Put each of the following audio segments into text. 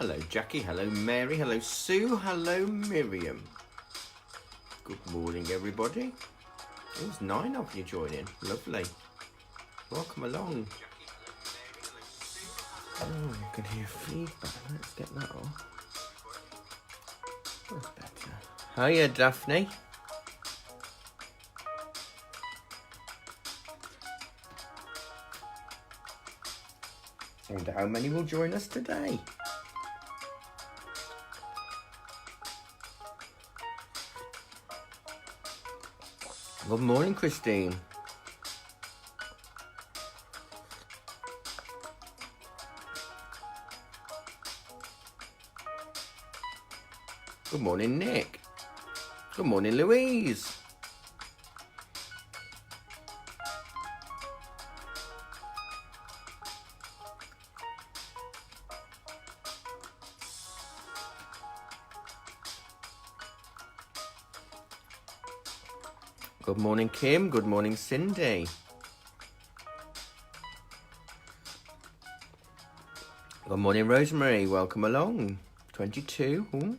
Hello Jackie, hello Mary, hello Sue, hello Miriam. Good morning everybody. There's 9 of you joining, lovely. Welcome along. Oh, I can hear feedback, let's get that off. That's better. Hiya Daphne. I wonder how many will join us today. Good morning, Christine. Good morning, Nick. Good morning, Louise. Good morning, Kim. Good morning, Cindy. Good morning, Rosemary. Welcome along. 22. Ooh,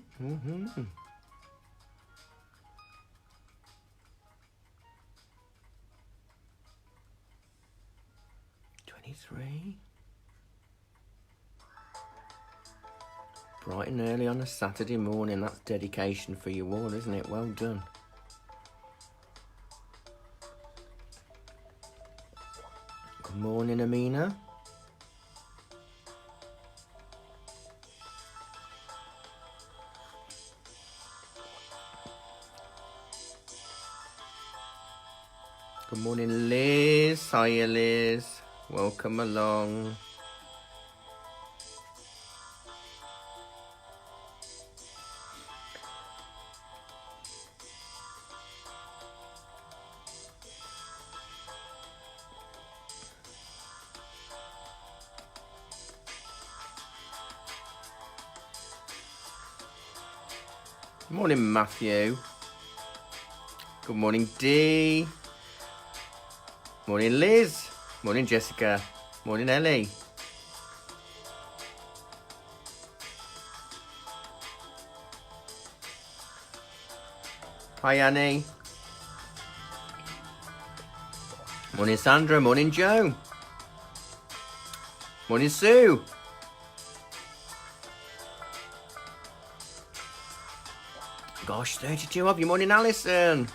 23. Bright and early on a Saturday morning. That's dedication for you all, isn't it? Well done. Good morning, Amina. Good morning, Liz. Hiya, Liz. Welcome along. Morning, Matthew. Good morning, Dee. Morning, Liz. Morning, Jessica. Morning, Ellie. Hi, Annie. Morning, Sandra. Morning, Joe. Morning, Sue. Gosh, 32 of you. Morning, Alison.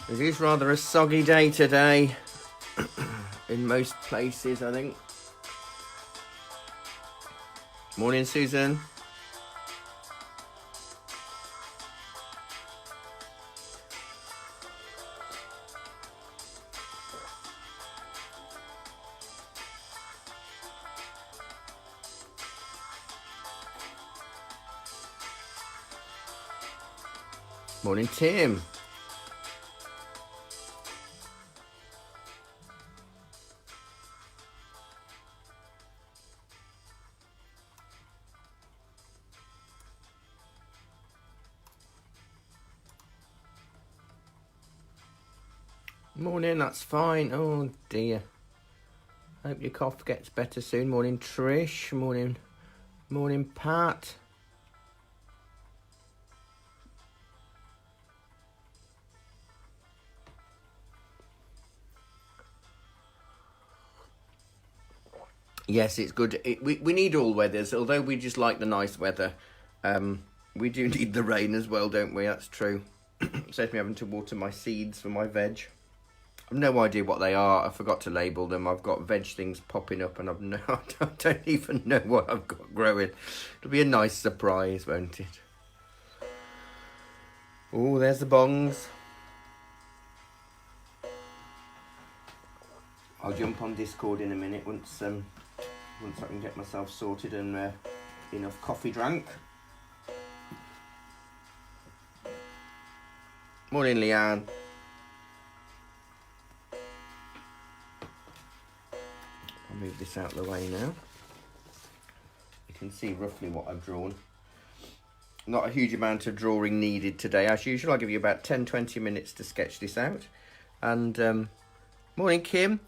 It is rather a soggy day today in most places, I think. Morning, Susan. Morning, Tim. Morning, that's fine. Oh dear. Hope your cough gets better soon. Morning, Trish. Morning, Pat. Yes, it's good. We need all weathers, although we just like the nice weather. We do need the rain as well, don't we? That's true. Saves me having to water my seeds for my veg. I've no idea what they are. I forgot to label them. I've got veg things popping up and I don't even know what I've got growing. It'll be a nice surprise, won't it? Oh, there's the bongs. I'll jump on Discord in a minute once I can get myself sorted and enough coffee drank. Morning, Leanne. I'll move this out of the way now. You can see roughly what I've drawn. Not a huge amount of drawing needed today. As usual, I'll give you about 10-20 minutes to sketch this out. And Morning, Kim.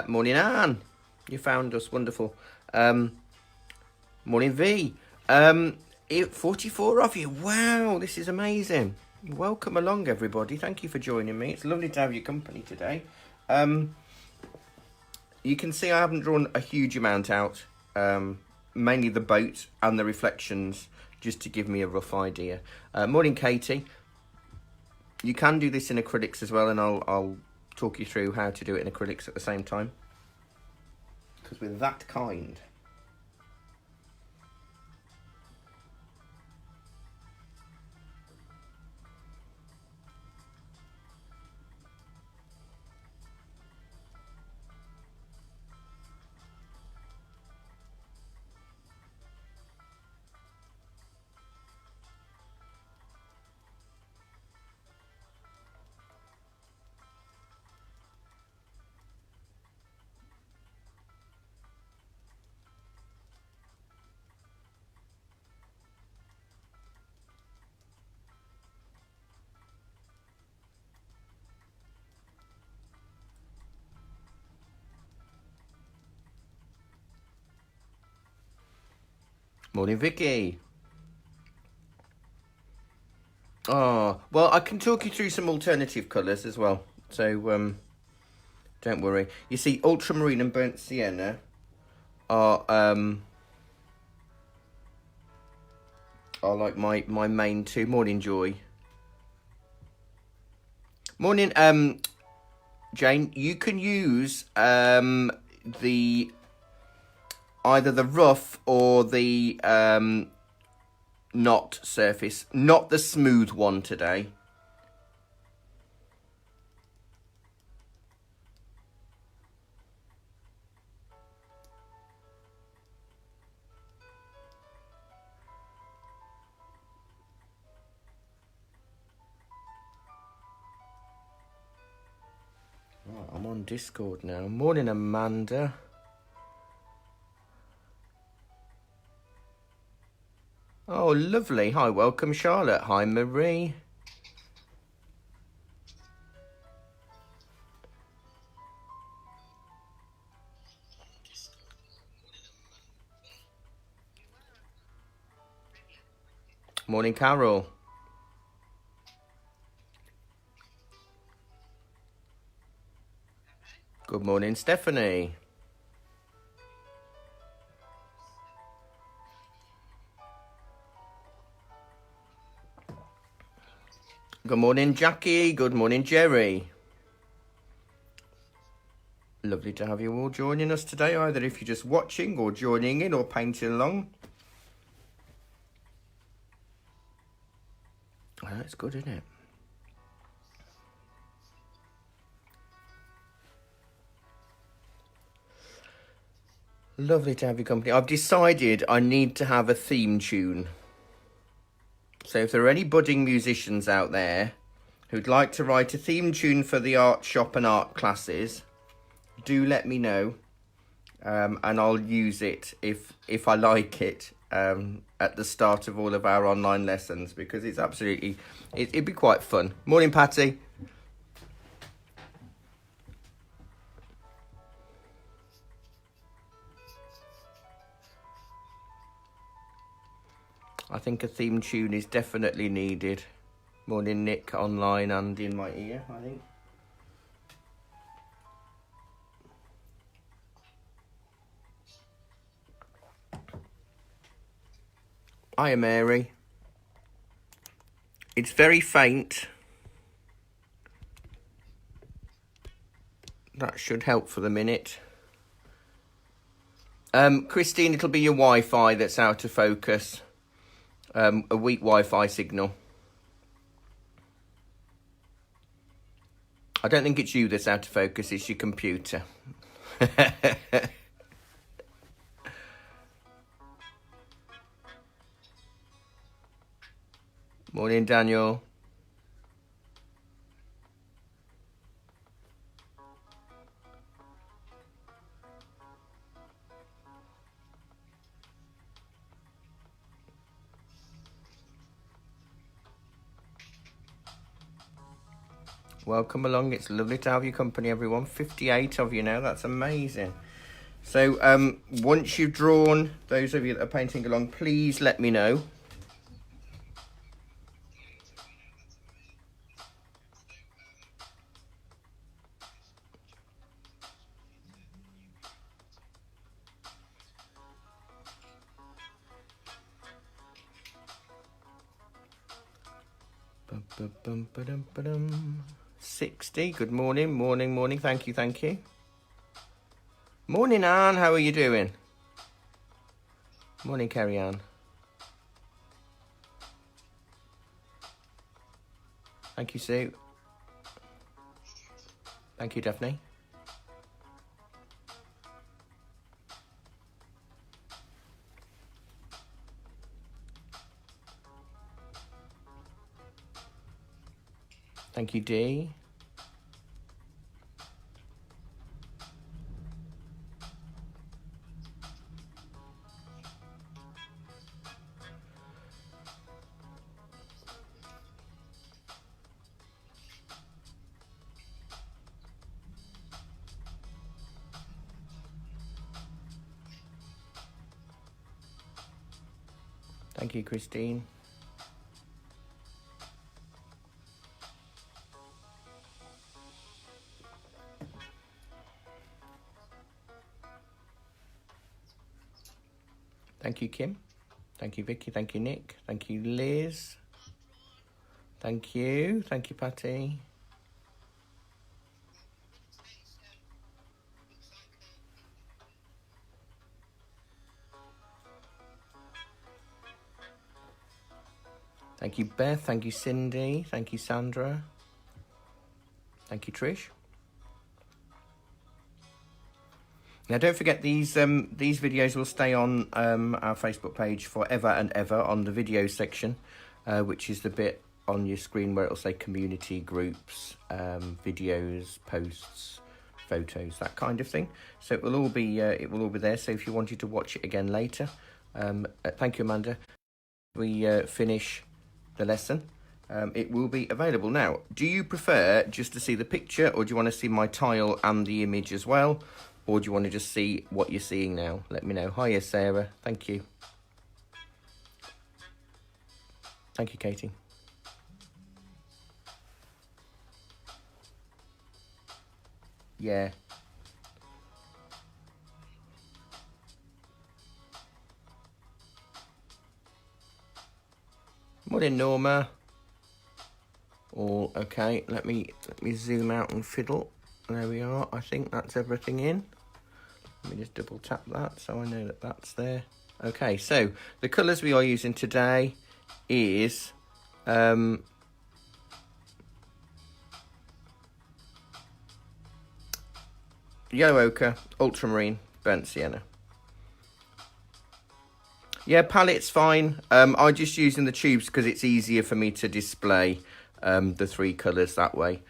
Morning, Anne. You found us, wonderful. Morning, V. 44 of you. Wow, this is amazing. Welcome along, everybody. Thank you for joining me. It's lovely to have your company today. You can see I haven't drawn a huge amount out. Mainly the boat and the reflections, just to give me a rough idea. Morning, Katie. You can do this in acrylics as well, and I'll talk you through how to do it in acrylics at the same time, because we're that kind. Morning, Vicky. Oh, well, I can talk you through some alternative colours as well. So, don't worry. You see, ultramarine and burnt sienna are like my main two. Morning, Joy. Morning, Jane. You can use the either the rough or the not surface, not the smooth one today. Right, I'm on Discord now. Morning, Amanda. Oh, lovely. Hi, welcome, Charlotte. Hi, Marie. Morning, Carol. Good morning, Stephanie. Good morning, Jackie. Good morning, Jerry. Lovely to have you all joining us today, either if you're just watching or joining in or painting along. Oh, that's good, isn't it? Lovely to have your company. I've decided I need to have a theme tune. So if there are any budding musicians out there who'd like to write a theme tune for the art shop and art classes, do let me know. And I'll use it if I like it at the start of all of our online lessons, because it's absolutely, it'd be quite fun. Morning, Patty. I think a theme tune is definitely needed. Morning, Nick, online and in my ear, I think. Hiya, Mary. It's very faint. That should help for the minute. Christine, it'll be your Wi-Fi that's out of focus. A weak Wi-Fi signal. I don't think it's you that's out of focus, it's your computer. Morning, Daniel. Welcome along. It's lovely to have your company, everyone. 58 of you now. That's amazing. So once you've drawn, those of you that are painting along, please let me know. Bum, bum, bum, ba-dum, ba-dum. 60. Good morning, morning. Thank you. Morning, Anne. How are you doing? Morning, Carrie Ann. Thank you, Sue. Thank you, Daphne. Thank you, Dee. Thank you, Christine. Thank you, Kim. Thank you, Vicky. Thank you, Nick. Thank you, Liz. Thank you. Thank you, Patty. Thank you, Beth. Thank you, Cindy. Thank you, Sandra. Thank you, Trish. Now, don't forget these videos will stay on our Facebook page forever and ever on the video section, which is the bit on your screen where it'll say community groups, videos, posts, photos, that kind of thing. So it will all be there. So if you wanted to watch it again later, thank you, Amanda. We finish the lesson. It will be available. Now, do you prefer just to see the picture, or do you want to see my tile and the image as well? Or do you want to just see what you're seeing now? Let me know. Hiya, Sarah. Thank you. Thank you, Katie. Yeah. Morning, Norma. All okay. Let me zoom out and fiddle. There we are. I think that's everything in. Let me just double tap that so I know that that's there. Okay, so the colours we are using today is yellow ochre, ultramarine, burnt sienna. Yeah, palette's fine. I'm just using the tubes because it's easier for me to display the three colours that way.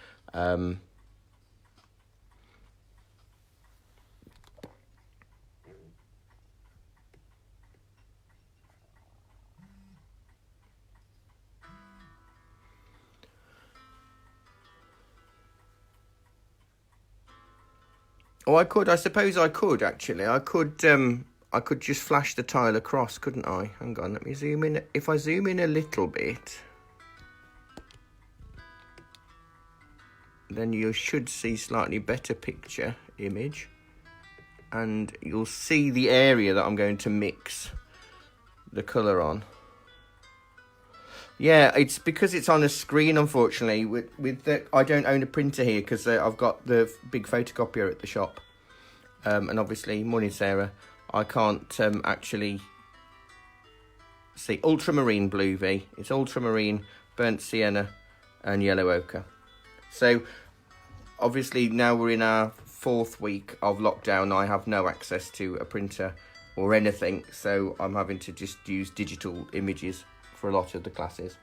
Oh, I suppose I could, actually. I could just flash the tile across, couldn't I? Hang on, let me zoom in. If I zoom in a little bit, then you should see slightly better picture image. And you'll see the area that I'm going to mix the colour on. Yeah, it's because it's on a screen, unfortunately. I don't own a printer here because I've got the big photocopier at the shop. And obviously, morning, Sarah, I can't actually see. Ultramarine blue V. It's ultramarine, burnt sienna, and yellow ochre. So, obviously, now we're in our 4th week of lockdown. I have no access to a printer or anything. So, I'm having to just use digital images for a lot of the classes.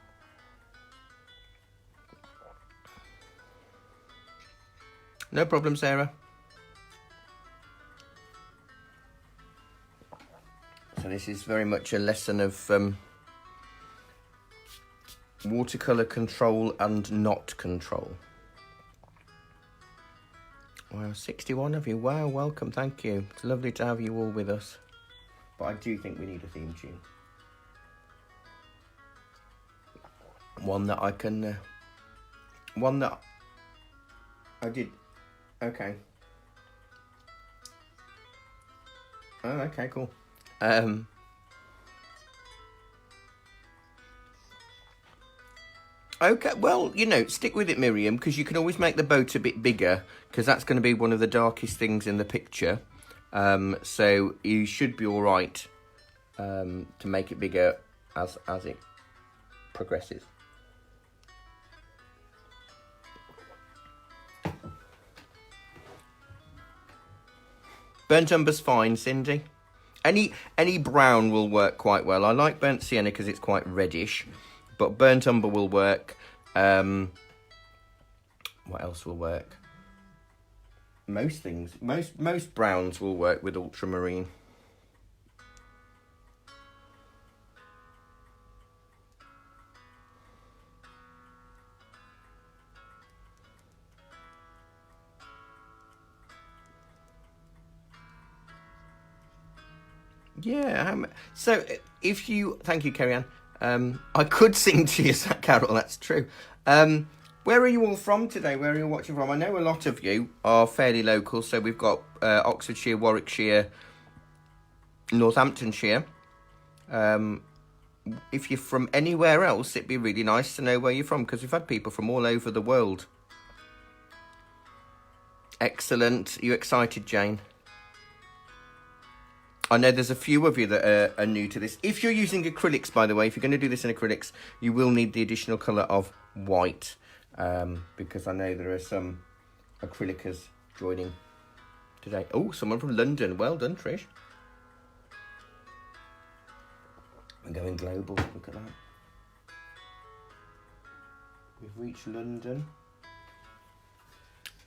No problem, Sarah. So this is very much a lesson of watercolour control and not control. Wow, 61 of you. Wow, welcome, thank you. It's lovely to have you all with us. But I do think we need a theme tune. One that I can... one that I did... Okay. Oh, okay, cool. Okay, well, you know, stick with it, Miriam, because you can always make the boat a bit bigger, because that's going to be one of the darkest things in the picture. So you should be all right to make it bigger as it progresses. Burnt umber's fine, Cindy. Any brown will work quite well. I like burnt sienna because it's quite reddish, but burnt umber will work. What else will work? Most things. Most browns will work with ultramarine. Yeah. So if you... Thank you, Kerry Ann. I could sing to you, Carol, that's true. Where are you all from today? Where are you watching from? I know a lot of you are fairly local, so we've got Oxfordshire, Warwickshire, Northamptonshire. If you're from anywhere else, it'd be really nice to know where you're from, because we've had people from all over the world. Excellent. Are you excited, Jane? I know there's a few of you that are new to this. If you're using acrylics, by the way, if you're going to do this in acrylics, you will need the additional colour of white, because I know there are some acrylicers joining today. Oh, someone from London. Well done, Trish. We're going global. Look at that. We've reached London.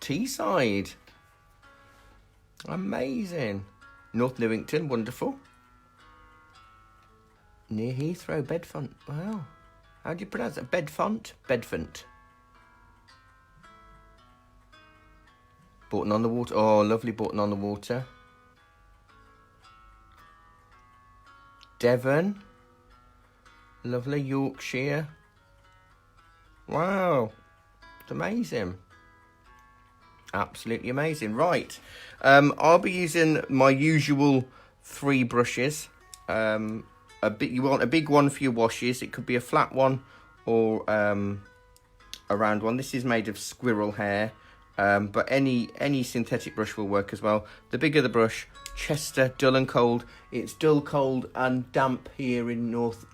Teesside. Amazing. North Newington, wonderful. Near Heathrow, Bedfont. Wow. How do you pronounce it? Bedfont? Bedfont. Bourton on the Water. Oh, lovely Bourton on the Water. Devon. Lovely. Yorkshire. Wow. It's amazing. Absolutely amazing. Right. I'll be using my usual 3 brushes. You want a big one for your washes. It could be a flat one or a round one. This is made of squirrel hair, but any synthetic brush will work as well. The bigger the brush, Chester, dull and cold. It's dull, cold and damp here in North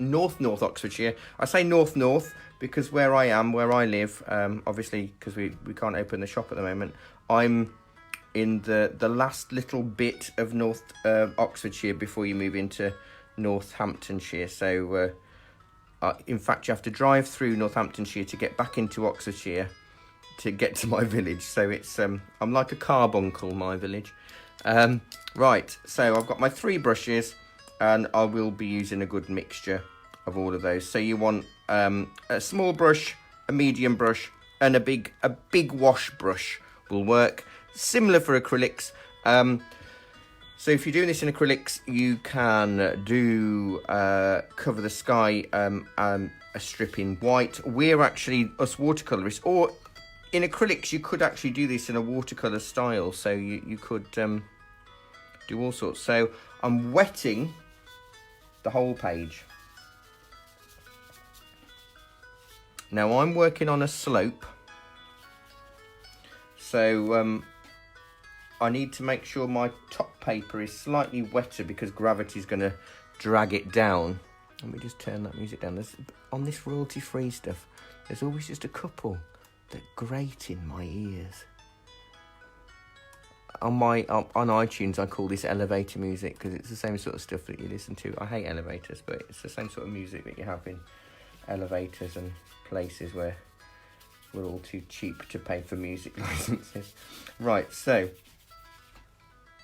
Oxfordshire. I say north because where I live, obviously because we can't open the shop at the moment, I'm in the last little bit of North Oxfordshire before you move into Northamptonshire. So in fact you have to drive through Northamptonshire to get back into Oxfordshire to get to my village. So it's I'm like a carbuncle, my village. Right, so I've got my 3 brushes and I will be using a good mixture of all of those. So you want a small brush, a medium brush and a big wash brush will work. Similar for acrylics. So if you're doing this in acrylics, you can do Cover the Sky, a strip in white. We're actually, us watercolourists, or in acrylics, you could actually do this in a watercolour style. So you could do all sorts. So I'm wetting the whole page. Now I'm working on a slope. So I need to make sure my top paper is slightly wetter because gravity is going to drag it down. Let me just turn that music down. On this royalty-free stuff, there's always just a couple that grate in my ears. On iTunes, I call this elevator music because it's the same sort of stuff that you listen to. I hate elevators, but it's the same sort of music that you have in elevators and places where we're all too cheap to pay for music licenses. Right, so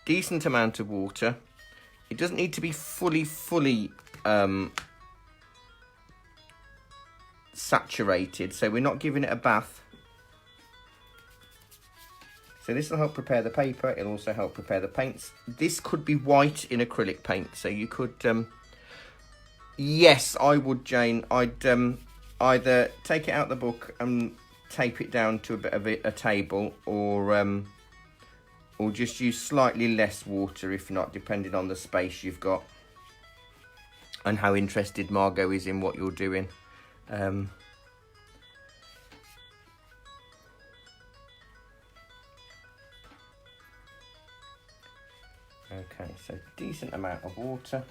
decent amount of water. It doesn't need to be fully saturated, so we're not giving it a bath. So this will help prepare the paper. It'll also help prepare the paints. This could be white in acrylic paint. So you could, yes, I would, Jane. I'd either take it out the book and tape it down to a bit of a table, or just use slightly less water, if not, depending on the space you've got and how interested Margot is in what you're doing. Okay, so decent amount of water.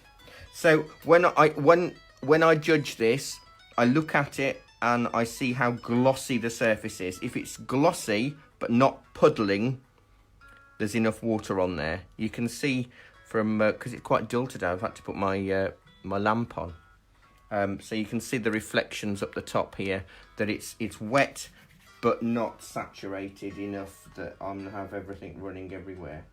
So when I judge this, I look at it and I see how glossy the surface is. If it's glossy but not puddling, there's enough water on there. You can see from, because it's quite dull today, I've had to put my my lamp on. So you can see the reflections up the top here, that it's wet but not saturated enough that I'm going to have everything running everywhere.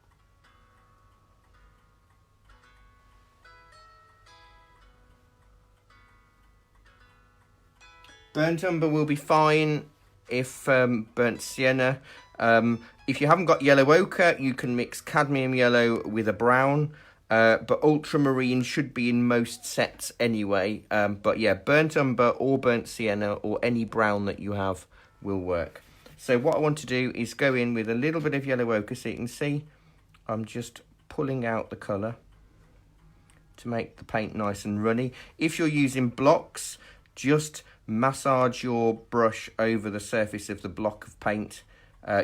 Burnt umber will be fine if burnt sienna. If you haven't got yellow ochre, you can mix cadmium yellow with a brown. But ultramarine should be in most sets anyway. But yeah, burnt umber or burnt sienna or any brown that you have will work. So what I want to do is go in with a little bit of yellow ochre. So you can see I'm just pulling out the colour to make the paint nice and runny. If you're using blocks, just massage your brush over the surface of the block of paint.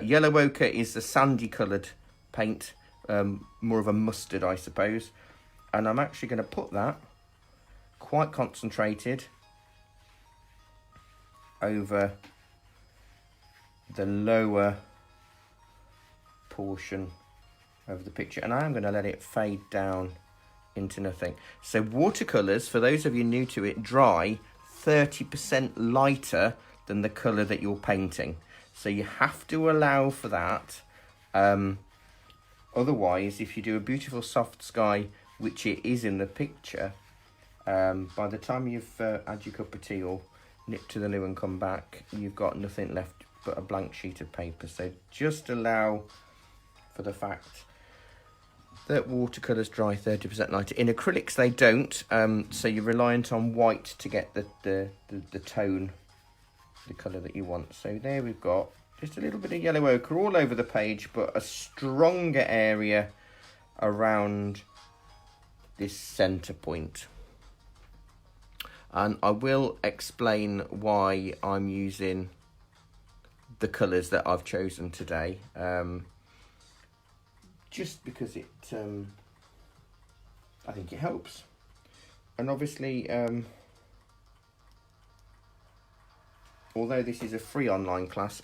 Yellow ochre is the sandy coloured paint, more of a mustard, I suppose. And I'm actually going to put that quite concentrated over the lower portion of the picture, and I'm going to let it fade down into nothing. So watercolours, for those of you new to it, dry 30% lighter than the colour that you're painting. So you have to allow for that. Otherwise, if you do a beautiful soft sky, which it is in the picture, by the time you've had your cup of tea or nipped to the loo and come back, you've got nothing left but a blank sheet of paper. So just allow for the fact that watercolours dry 30% lighter. In acrylics, they don't, so you're reliant on white to get the tone, the colour that you want. So there we've got just a little bit of yellow ochre all over the page, but a stronger area around this centre point. And I will explain why I'm using the colours that I've chosen today. Just because it, I think it helps. And obviously, although this is a free online class,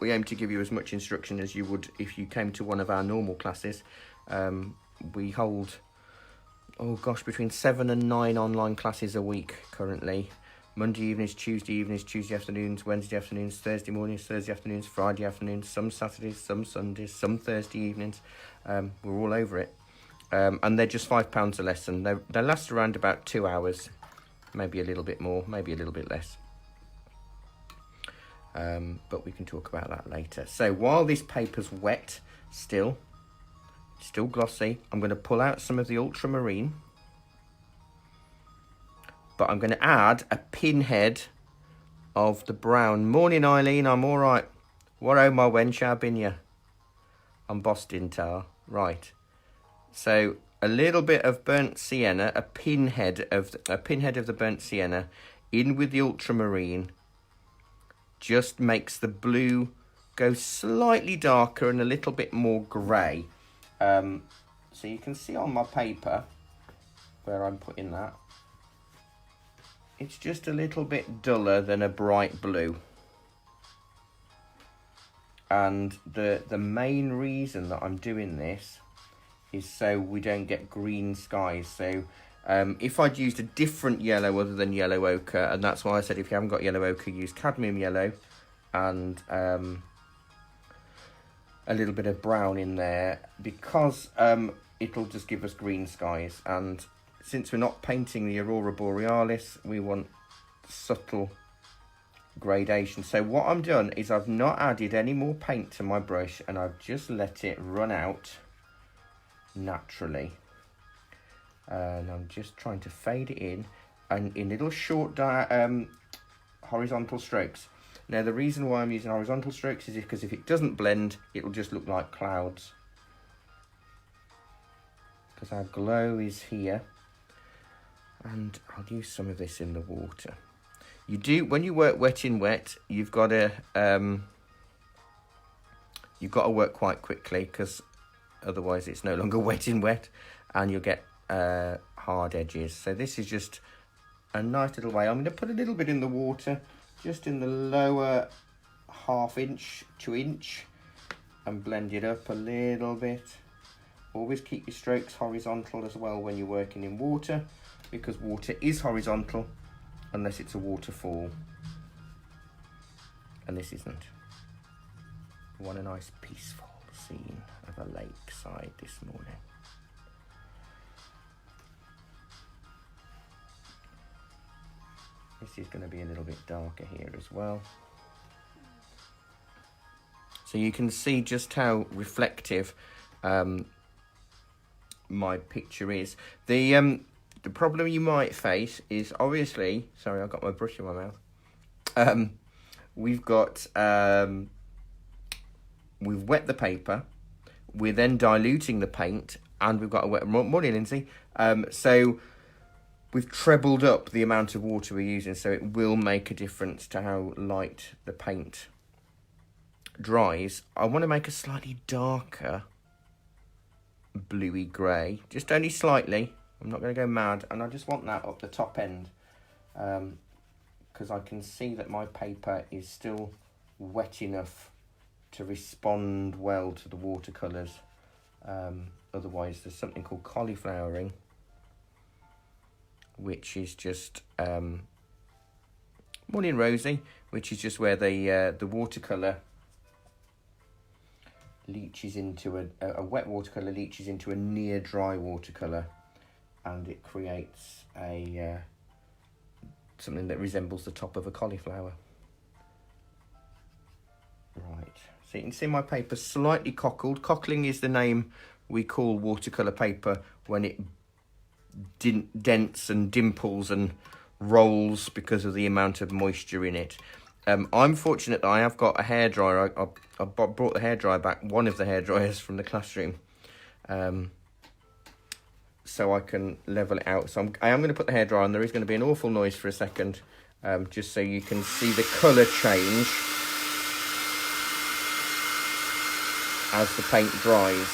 we aim to give you as much instruction as you would if you came to one of our normal classes. We hold, oh gosh, between 7 and 9 online classes a week currently. Monday evenings, Tuesday afternoons, Wednesday afternoons, Thursday mornings, Thursday afternoons, Friday afternoons, some Saturdays, some Sundays, some Thursday evenings. We're all over it. And they're just £5 a lesson. They last around about 2 hours, maybe a little bit more, maybe a little bit less. But we can talk about that later. So while this paper's wet, still glossy, I'm going to pull out some of the ultramarine. But I'm going to add a pinhead of the brown. Morning, Eileen, I'm all right. What oh my wench, how bin ya? I'm Boston tar. Right. So a little bit of burnt sienna, a pinhead of the burnt sienna, in with the ultramarine, just makes the blue go slightly darker and a little bit more grey. So you can see on my paper where I'm putting that, it's just a little bit duller than a bright blue. And the main reason that I'm doing this is so we don't get green skies. So if I'd used a different yellow other than yellow ochre, and that's why I said if you haven't got yellow ochre, use cadmium yellow and a little bit of brown in there, because it'll just give us green skies. And since we're not painting the aurora borealis, we want subtle gradation. So what I've done is I've not added any more paint to my brush, and I've just let it run out naturally. And I'm just trying to fade it in, and in little short horizontal strokes. Now the reason why I'm using horizontal strokes is because if it doesn't blend, it'll just look like clouds. Because our glow is here, and I'll use some of this in the water. You do, when you work wet in wet, you've got to work quite quickly, because otherwise it's no longer wet in wet, and you'll get hard edges. So this is just a nice little way. I'm going to put a little bit in the water, just in the lower ½ inch to inch, and blend it up a little bit. Always keep your strokes horizontal as well when you're working in water, because water is horizontal unless it's a waterfall, and this isn't. I want a nice peaceful scene of a lakeside this morning. This is going to be a little bit darker here as well. So you can see just how reflective my picture is. The problem you might face is obviously, sorry, I've got my brush in my mouth. We've wet the paper. We're then diluting the paint, and we've got a wet. Morning, Lindsay. So we've trebled up the amount of water we're using, so it will make a difference to how light the paint dries. I want to make a slightly darker bluey grey, just only slightly. I'm not going to go mad, and I just want that up the top end, because I can see that my paper is still wet enough to respond well to the watercolours. Otherwise, there's something called cauliflowering, which is just morning Rosie, which is just where the watercolour leaches into a wet watercolour leaches into a near dry watercolour, and it creates a something that resembles the top of a cauliflower. Right, so you can see my paper slightly cockled. Cockling is the name we call watercolour paper when it dents and dimples and rolls because of the amount of moisture in it. I'm fortunate that I have got a hairdryer. I brought the hairdryer back, one of the hairdryers from the classroom, so I can level it out. So I am going to put the hairdryer on. There is going to be an awful noise for a second, just so you can see the colour change as the paint dries.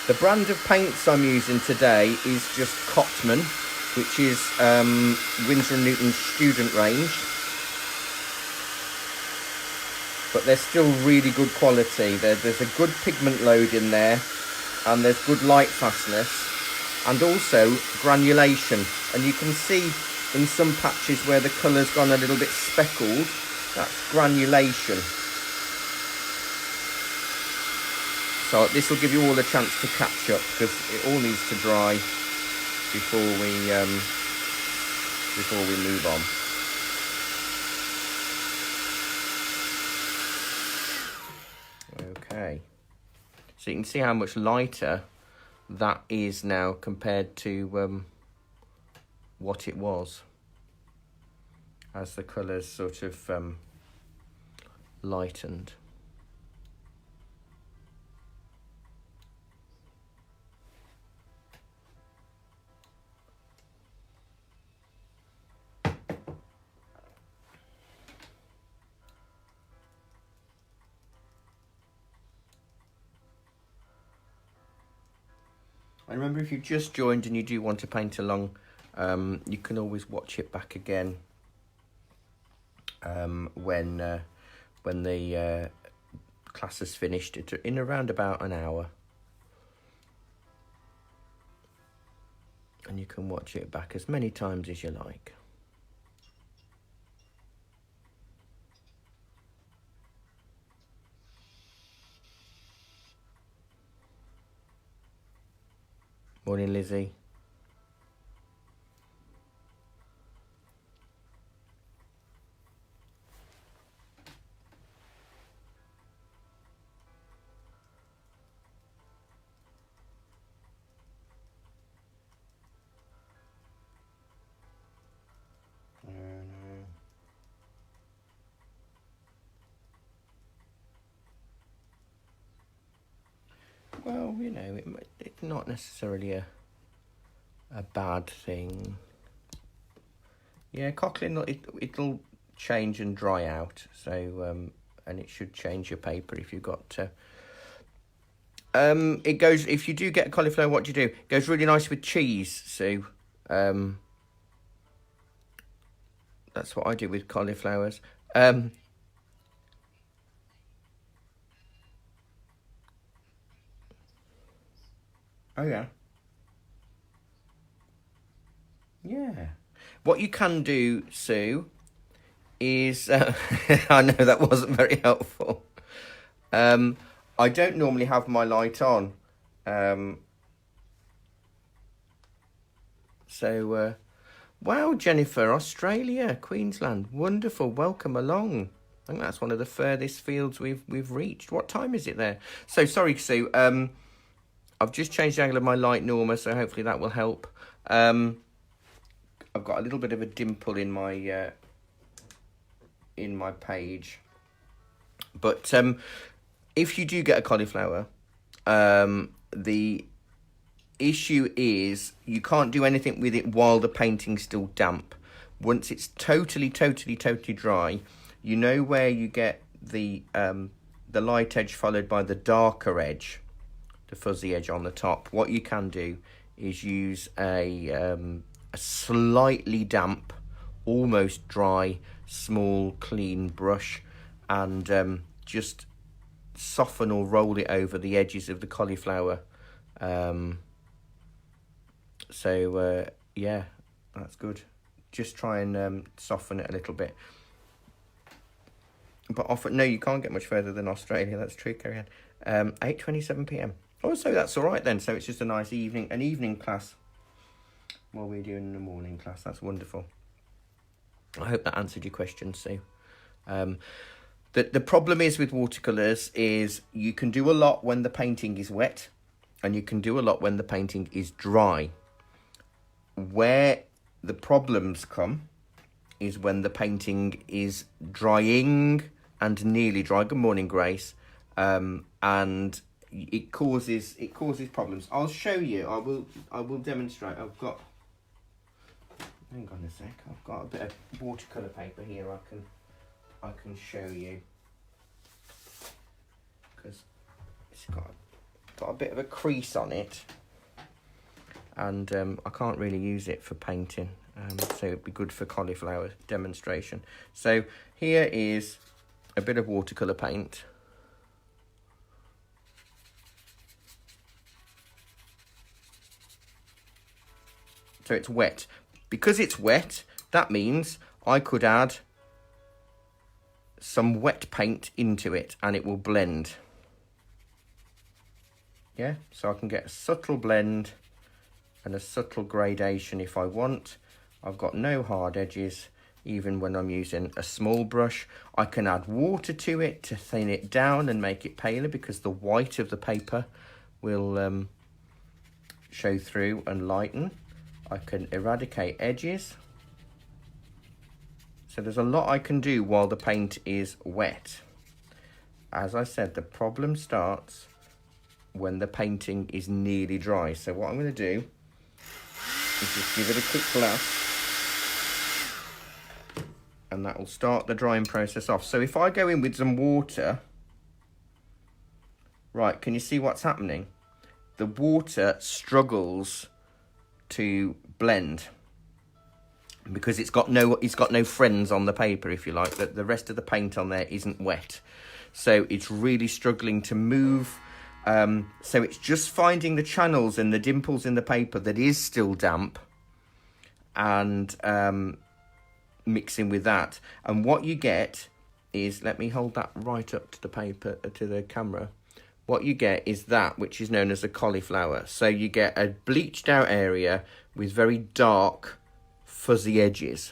The brand of paints I'm using today is just Cotman, which is Winsor & Newton's student range. But they're still really good quality. There's a good pigment load in there, and there's good light fastness, and also granulation. And you can see in some patches where the colour's gone a little bit speckled, that's granulation. So this will give you all a chance to catch up, because it all needs to dry before we move on. Okay, so you can see how much lighter that is now compared to what it was, as the colours sort of lightened. And remember, if you've just joined and you do want to paint along, you can always watch it back again when the class has finished, in around about an hour. And you can watch it back as many times as you like. Morning, Lizzie. well, you know, it's not necessarily a bad thing. Yeah, Cochlin, it'll change and dry out. So, and it should change your paper if you've got to. It goes, if you do get a cauliflower, what do you do? It goes really nice with cheese, Sue. That's what I do with cauliflowers. Oh, yeah. Yeah. What you can do, Sue, is... I know that wasn't very helpful. I don't normally have my light on. Wow, Jennifer, Australia, Queensland, wonderful, welcome along. I think that's one of the furthest fields we've reached. What time is it there? So, sorry, Sue, I've just changed the angle of my light, Norma, so hopefully that will help. I've got a little bit of a dimple in my page. But if you do get a cauliflower, the issue is you can't do anything with it while the painting's still damp. Once it's totally dry, you know where you get the light edge followed by the darker edge, the fuzzy edge on the top. What you can do is use a slightly damp, almost dry, small, clean brush and just soften or roll it over the edges of the cauliflower. Yeah, that's good. Just try and soften it a little bit. But often, no, you can't get much further than Australia. That's true, carry on. 8:27 p.m. Oh, so that's all right then. So it's just a nice evening class while we're doing the morning class. That's wonderful. I hope that answered your question, Sue. The problem is with watercolours is you can do a lot when the painting is wet and you can do a lot when the painting is dry. Where the problems come is when the painting is drying and nearly dry. Good morning, Grace. And it causes problems. I'll show you. I will demonstrate. Hang on a sec. I've got a bit of watercolour paper here. I can show you because it's got a bit of a crease on it, and I can't really use it for painting. So it'd be good for cauliflower demonstration. So here is a bit of watercolour paint. So it's wet. Because it's wet, that means I could add some wet paint into it and it will blend. Yeah, so I can get a subtle blend and a subtle gradation if I want. I've got no hard edges, even when I'm using a small brush. I can add water to it to thin it down and make it paler because the white of the paper will show through and lighten. I can eradicate edges. So there's a lot I can do while the paint is wet. As I said, the problem starts when the painting is nearly dry. So what I'm going to do is just give it a quick blast. And that will start the drying process off. So if I go in with some water, right, can you see what's happening? The water struggles to blend because it's got no friends on the paper, if you like. That the rest of the paint on there isn't wet, so it's really struggling to move. So it's just finding the channels and the dimples in the paper that is still damp and mixing with that. And what you get is, let me hold that right up to the paper, to the camera. What you get is that which is known as a cauliflower. So you get a bleached out area with very dark fuzzy edges.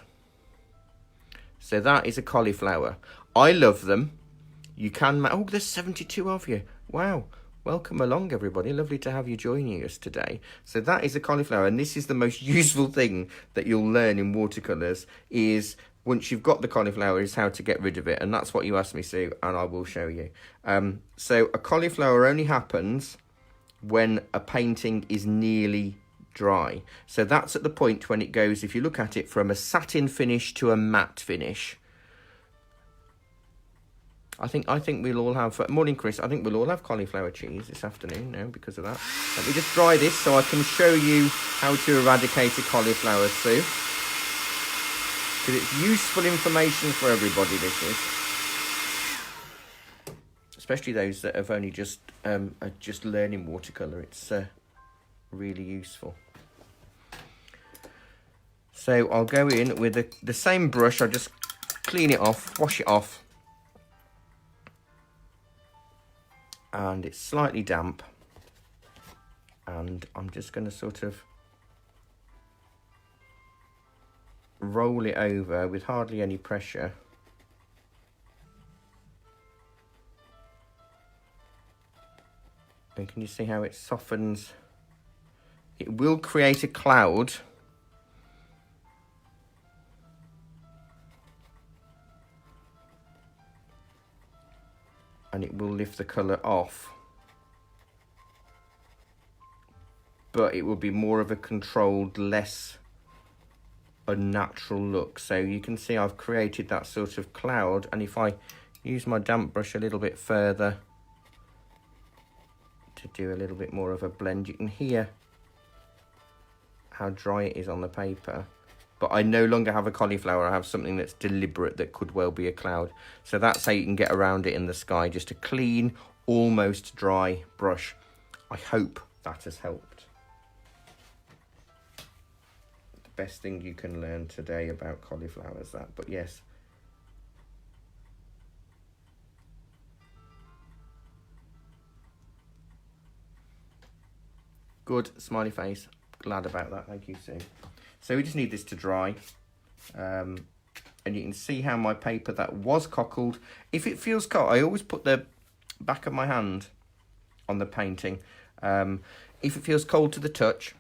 So that is a cauliflower. I love them. You can, oh, there's 72 of you. Wow. Welcome along, everybody. Lovely to have you joining us today. So that is a cauliflower, and this is the most useful thing that you'll learn in watercolours is once you've got the cauliflower is how to get rid of it, and that's what you asked me, Sue, and I will show you. So a cauliflower only happens when a painting is nearly dry. So that's at the point when it goes, if you look at it, from a satin finish to a matte finish. I think we'll all have, morning Chris, I think we'll all have cauliflower cheese this afternoon now because of that. Let me just dry this so I can show you how to eradicate a cauliflower soup. Because it's useful information for everybody, this is. Especially those that have only just, are just learning watercolour. It's really useful. So I'll go in with the same brush. I'll just clean it off, wash it off. And it's slightly damp. And I'm just going to sort of roll it over with hardly any pressure. And can you see how it softens? It will create a cloud. And it will lift the colour off. But it will be more of a controlled, less unnatural look. So you can see I've created that sort of cloud. And if I use my damp brush a little bit further to do a little bit more of a blend, you can hear how dry it is on the paper. But I no longer have a cauliflower, I have something that's deliberate that could well be a cloud. So that's how you can get around it in the sky, just a clean, almost dry brush. I hope that has helped. The best thing you can learn today about cauliflower is that, but yes. Good, smiley face, glad about that, thank you Sue. So we just need this to dry, and you can see how my paper that was cockled, if it feels cold, I always put the back of my hand on the painting. If it feels cold to the touch,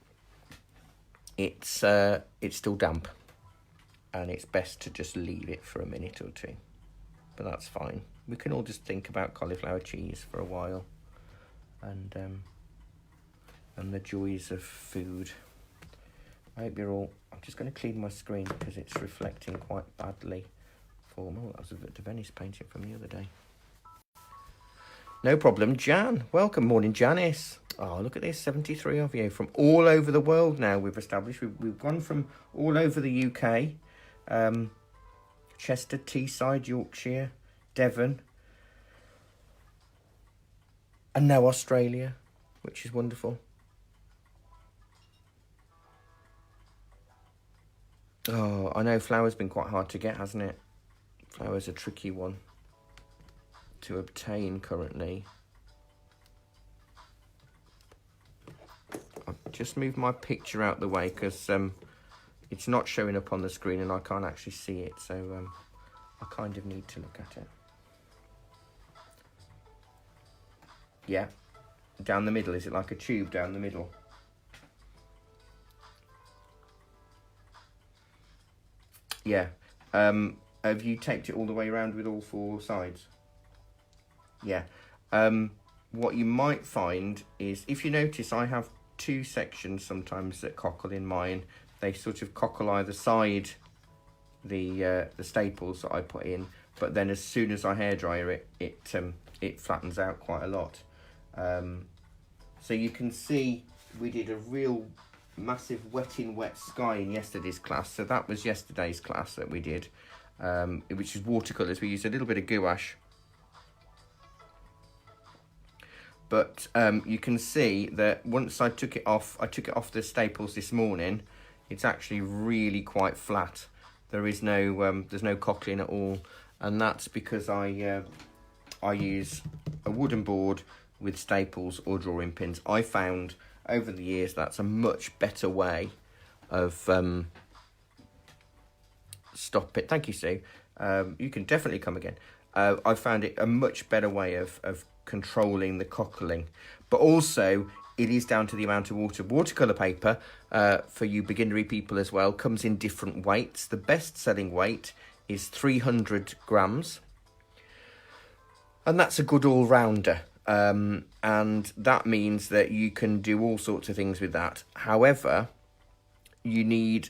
it's still damp, and it's best to just leave it for a minute or two, but that's fine. We can all just think about cauliflower cheese for a while, and the joys of food. I hope you're all... I'm just going to clean my screen because it's reflecting quite badly. Oh, that was a bit of Venice painting from the other day. No problem. Jan, welcome. Morning, Janice. Oh, look at this. 73 of you from all over the world now we've established. We've gone from all over the UK. Chester, Teesside, Yorkshire, Devon. And now Australia, which is wonderful. Oh, I know flour's been quite hard to get, hasn't it? Flour's a tricky one to obtain currently. I've just moved my picture out the way because it's not showing up on the screen and I can't actually see it, so I kind of need to look at it. Yeah, down the middle. Is it like a tube down the middle? Yeah. Have you taped it all the way around with all four sides? Yeah. What you might find is, if you notice, I have two sections sometimes that cockle in mine. They sort of cockle either side the staples that I put in, but then as soon as I hairdryer it flattens out quite a lot. So you can see we did a real massive wet in wet sky in yesterday's class. So that was yesterday's class that we did, which is watercolours. We used a little bit of gouache, but you can see that once I took it off the staples this morning, it's actually really quite flat. There is no there's no cockling at all, and that's because I use a wooden board with staples or drawing pins. I found over the years that's a much better way of stop it. Thank you, Sue. You can definitely come again. I found it a much better way of controlling the cockling, but also it is down to the amount of water. Watercolour paper, for you beginnery people as well, comes in different weights. The best selling weight is 300 grams, and that's a good all-rounder. And that means that you can do all sorts of things with that. However, you need,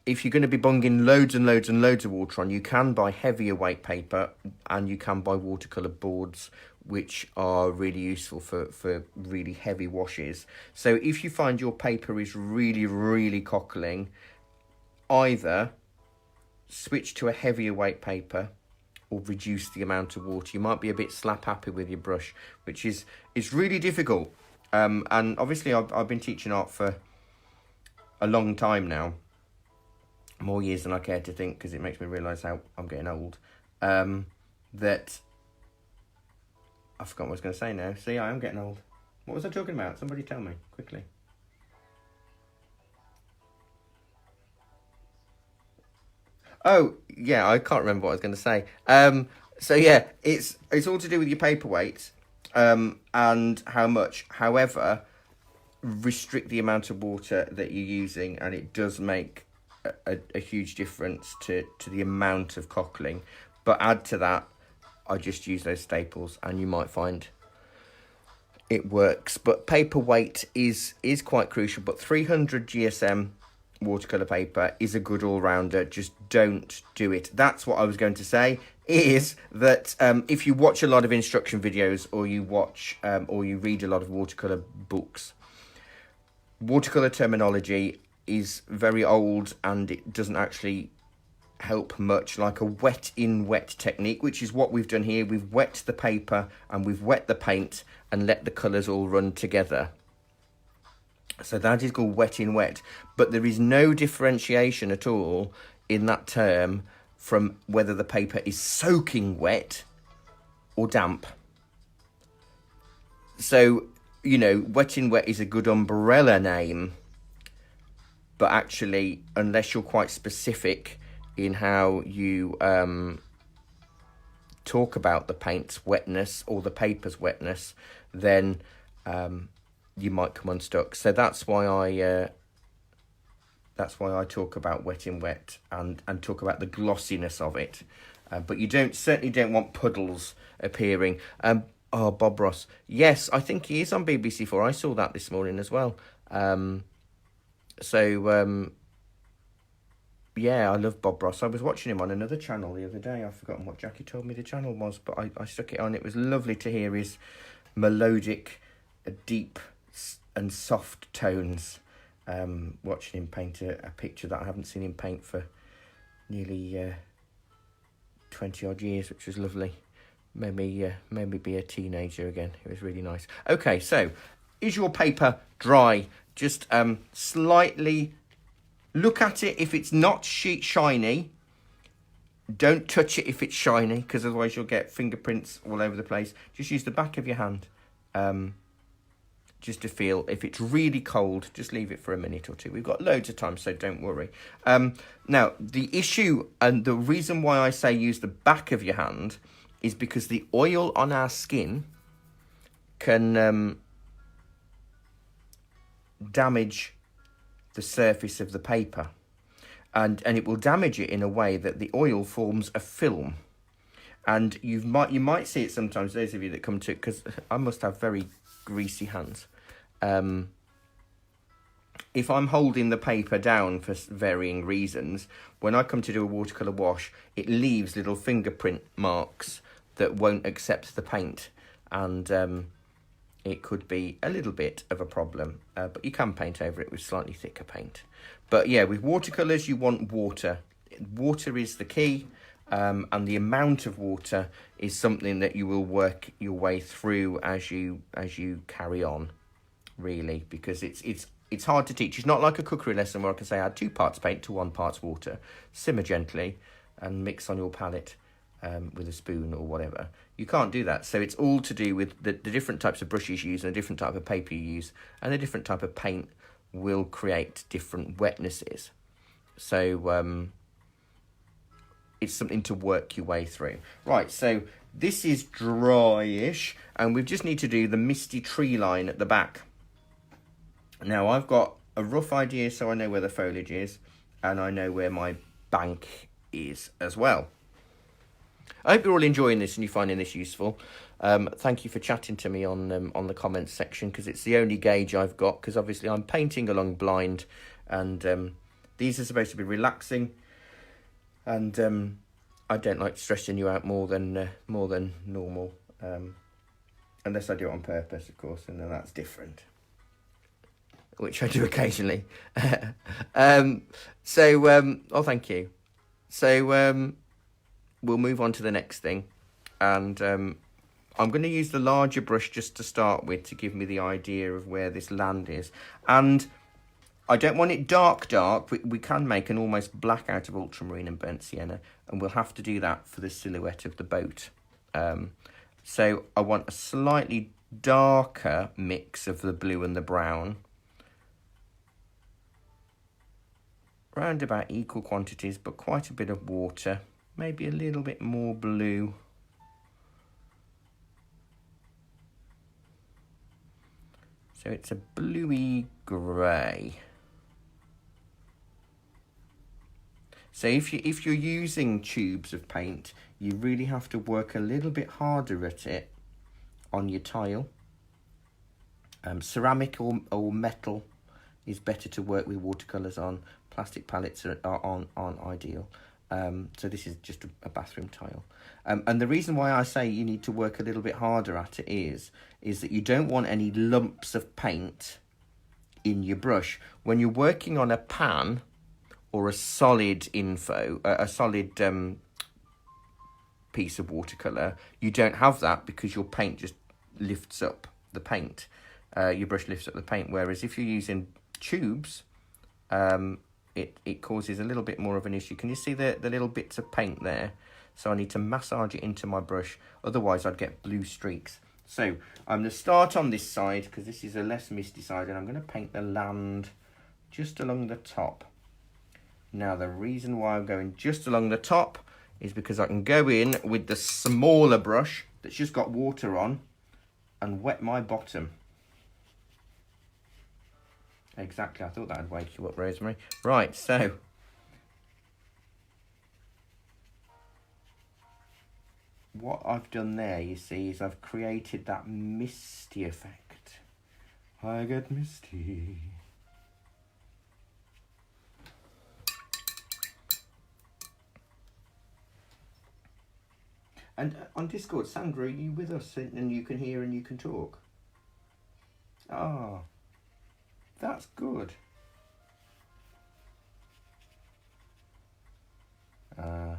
if you're going to be bunging loads and loads and loads of water on, you can buy heavier weight paper, and you can buy watercolour boards, which are really useful for really heavy washes. So if you find your paper is really, really cockling, either switch to a heavier weight paper or reduce the amount of water. You might be a bit slap happy with your brush, which is really difficult. And obviously I've been teaching art for a long time now, more years than I care to think, because it makes me realise how I'm getting old. That I forgot what I was going to say now. See, I am getting old. What was I talking about? Somebody tell me quickly. Oh, yeah, I can't remember what I was going to say. So yeah, it's all to do with your paperweight, and how much. However, restrict the amount of water that you're using, and it does make a huge difference to the amount of cockling. But add to that, I just use those staples, and you might find it works. But paperweight is quite crucial. But 300 GSM watercolour paper is a good all-rounder. Just don't do it. That's what I was going to say, is that if you watch a lot of instruction videos, or you watch or you read a lot of watercolour books, watercolour terminology is very old, and it doesn't actually help much. Like a wet in wet technique, which is what we've done here. We've wet the paper and we've wet the paint and let the colours all run together. So that is called wet in wet, but there is no differentiation at all in that term from whether the paper is soaking wet or damp. So, you know, wet in wet is a good umbrella name, but actually, unless you're quite specific in how you talk about the paint's wetness or the paper's wetness, then you might come unstuck. So that's why I talk about wet in wet, and talk about the glossiness of it. But you certainly don't want puddles appearing. Oh, Bob Ross. Yes, I think he is on BBC4. I saw that this morning as well. Yeah, I love Bob Ross. I was watching him on another channel the other day. I've forgotten what Jackie told me the channel was, but I stuck it on. It was lovely to hear his melodic, deep and soft tones. Watching him paint a picture that I haven't seen him paint for nearly 20 odd years, which was lovely. Maybe be a teenager again. It was really nice. Okay, so is your paper dry? Just slightly look at it. If it's not shiny, don't touch it if it's shiny, because otherwise you'll get fingerprints all over the place. Just use the back of your hand just to feel. If it's really cold, just leave it for a minute or two. We've got loads of time, so don't worry. Now, the issue and the reason why I say use the back of your hand is because the oil on our skin can damage the surface of the paper, and it will damage it in a way that the oil forms a film. And you might see it sometimes, those of you that come to, because I must have very greasy hands. If I'm holding the paper down for varying reasons, when I come to do a watercolour wash, it leaves little fingerprint marks that won't accept the paint, and it could be a little bit of a problem, but you can paint over it with slightly thicker paint. But yeah, with watercolours, you want water. Water is the key, and the amount of water is something that you will work your way through as you carry on, really, because it's hard to teach. It's not like a cookery lesson where I can say add 2 parts paint to 1 part water, simmer gently, and mix on your palette with a spoon or whatever. You can't do that. So it's all to do with the different types of brushes you use, and the different type of paper you use, and the different type of paint will create different wetnesses. So it's something to work your way through. Right, so this is dryish, and we just need to do the misty tree line at the back. Now, I've got a rough idea, so I know where the foliage is, and I know where my bank is as well. I hope you're all enjoying this and you're finding this useful. Thank you for chatting to me on the comments section, because it's the only gauge I've got, because obviously I'm painting along blind, and these are supposed to be relaxing, and I don't like stressing you out more than normal, unless I do it on purpose, of course, and then that's different, which I do occasionally. Oh, thank you. So we'll move on to the next thing, and I'm going to use the larger brush just to start with, to give me the idea of where this land is. And I don't want it dark. We can make an almost black out of ultramarine and burnt sienna, and we'll have to do that for the silhouette of the boat. So I want a slightly darker mix of the blue and the brown, round about equal quantities, but quite a bit of water, maybe a little bit more blue. So it's a bluey grey. So if you're using tubes of paint, you really have to work a little bit harder at it on your tile. Ceramic or metal is better to work with watercolours on. Plastic palettes aren't ideal. So this is just a bathroom tile. And the reason why I say you need to work a little bit harder at it is that you don't want any lumps of paint in your brush. When you're working on a pan or a solid piece of watercolour, you don't have that, because your paint just lifts up the paint. Your brush lifts up the paint, whereas if you're using tubes, it causes a little bit more of an issue. Can you see the little bits of paint there? So I need to massage it into my brush, otherwise I'd get blue streaks. So I'm going to start on this side, because this is a less misty side, and I'm going to paint the land just along the top. Now the reason why I'm going just along the top is because I can go in with the smaller brush that's just got water on and wet my bottom. Exactly, I thought that would wake you up, Rosemary. Right, so what I've done there, you see, is I've created that misty effect. I get misty. And on Discord, Sandra, are you with us and you can hear and you can talk? Ah, that's good. So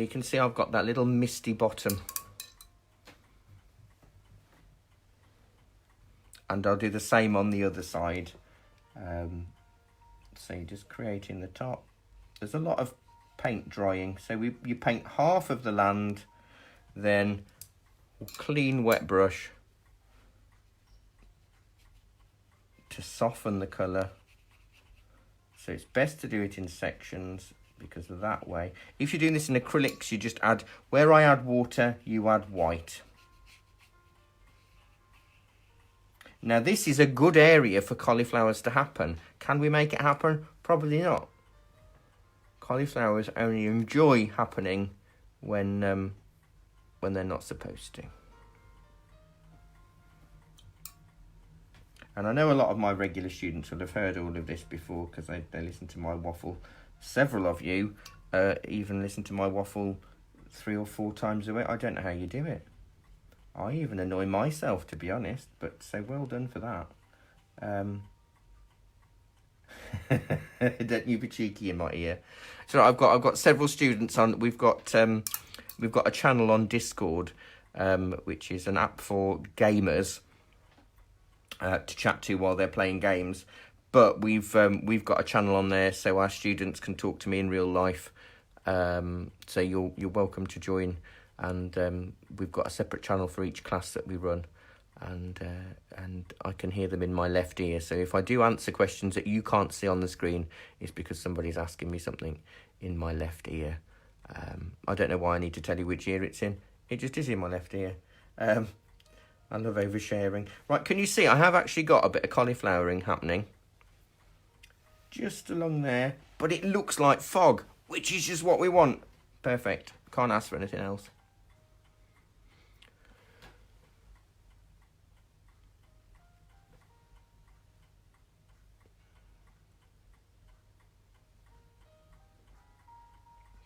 you can see I've got that little misty bottom. And I'll do the same on the other side. So you're just creating the top. There's a lot of paint drying. So you paint half of the land, then clean wet brush to soften the colour. So it's best to do it in sections, because of that way. If you're doing this in acrylics, you just add, where I add water, you add white. Now this is a good area for cauliflowers to happen. Can we make it happen? Probably not. Cauliflowers only enjoy happening when they're not supposed to. And I know a lot of my regular students will have heard all of this before, because they listen to my waffle. Several of you even listen to my waffle 3 or 4 times a week. I don't know how you do it. I even annoy myself, to be honest, but so well done for that. Don't you be cheeky in my ear. So I've got several students on. We've got a channel on Discord, which is an app for gamers to chat to while they're playing games. But we've got a channel on there so our students can talk to me in real life. So you're welcome to join, and we've got a separate channel for each class that we run, and I can hear them in my left ear. So if I do answer questions that you can't see on the screen, it's because somebody's asking me something in my left ear. I don't know why I need to tell you which ear it's in. It just is in my left ear. I love oversharing. Right, can you see I have actually got a bit of cauliflowering happening just along there, but it looks like fog, which is just what we want. Perfect. Can't ask for anything else.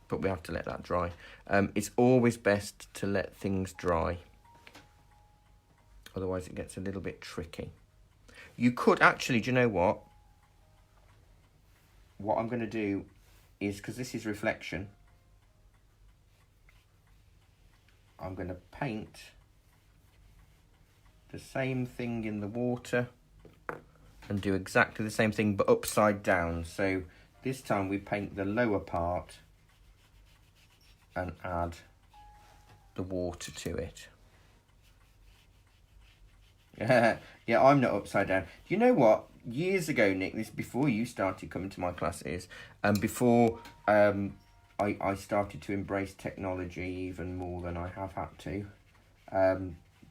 But we have to let that dry. It's always best to let things dry. Otherwise it gets a little bit tricky. You could actually, do you know what? What I'm going to do is, because this is reflection, I'm going to paint the same thing in the water and do exactly the same thing but upside down. So this time we paint the lower part and add the water to it. Yeah, I'm not upside down. You know what? Years ago, Nick, this before you started coming to my classes, and before I started to embrace technology even more than I have had to,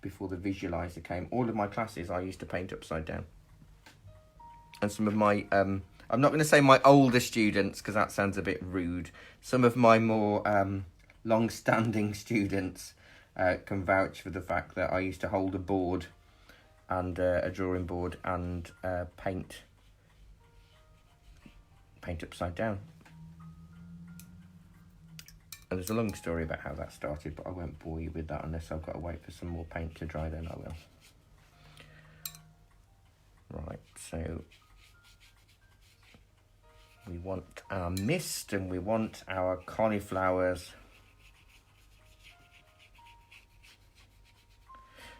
before the visualizer came, all of my classes I used to paint upside down. And some of my, I'm not going to say my older students, because that sounds a bit rude. Some of my more long-standing students can vouch for the fact that I used to hold a board and a drawing board and paint upside down. And there's a long story about how that started, but I won't bore you with that unless I've got to wait for some more paint to dry, then I will. Right, so we want our mist and we want our cauliflowers.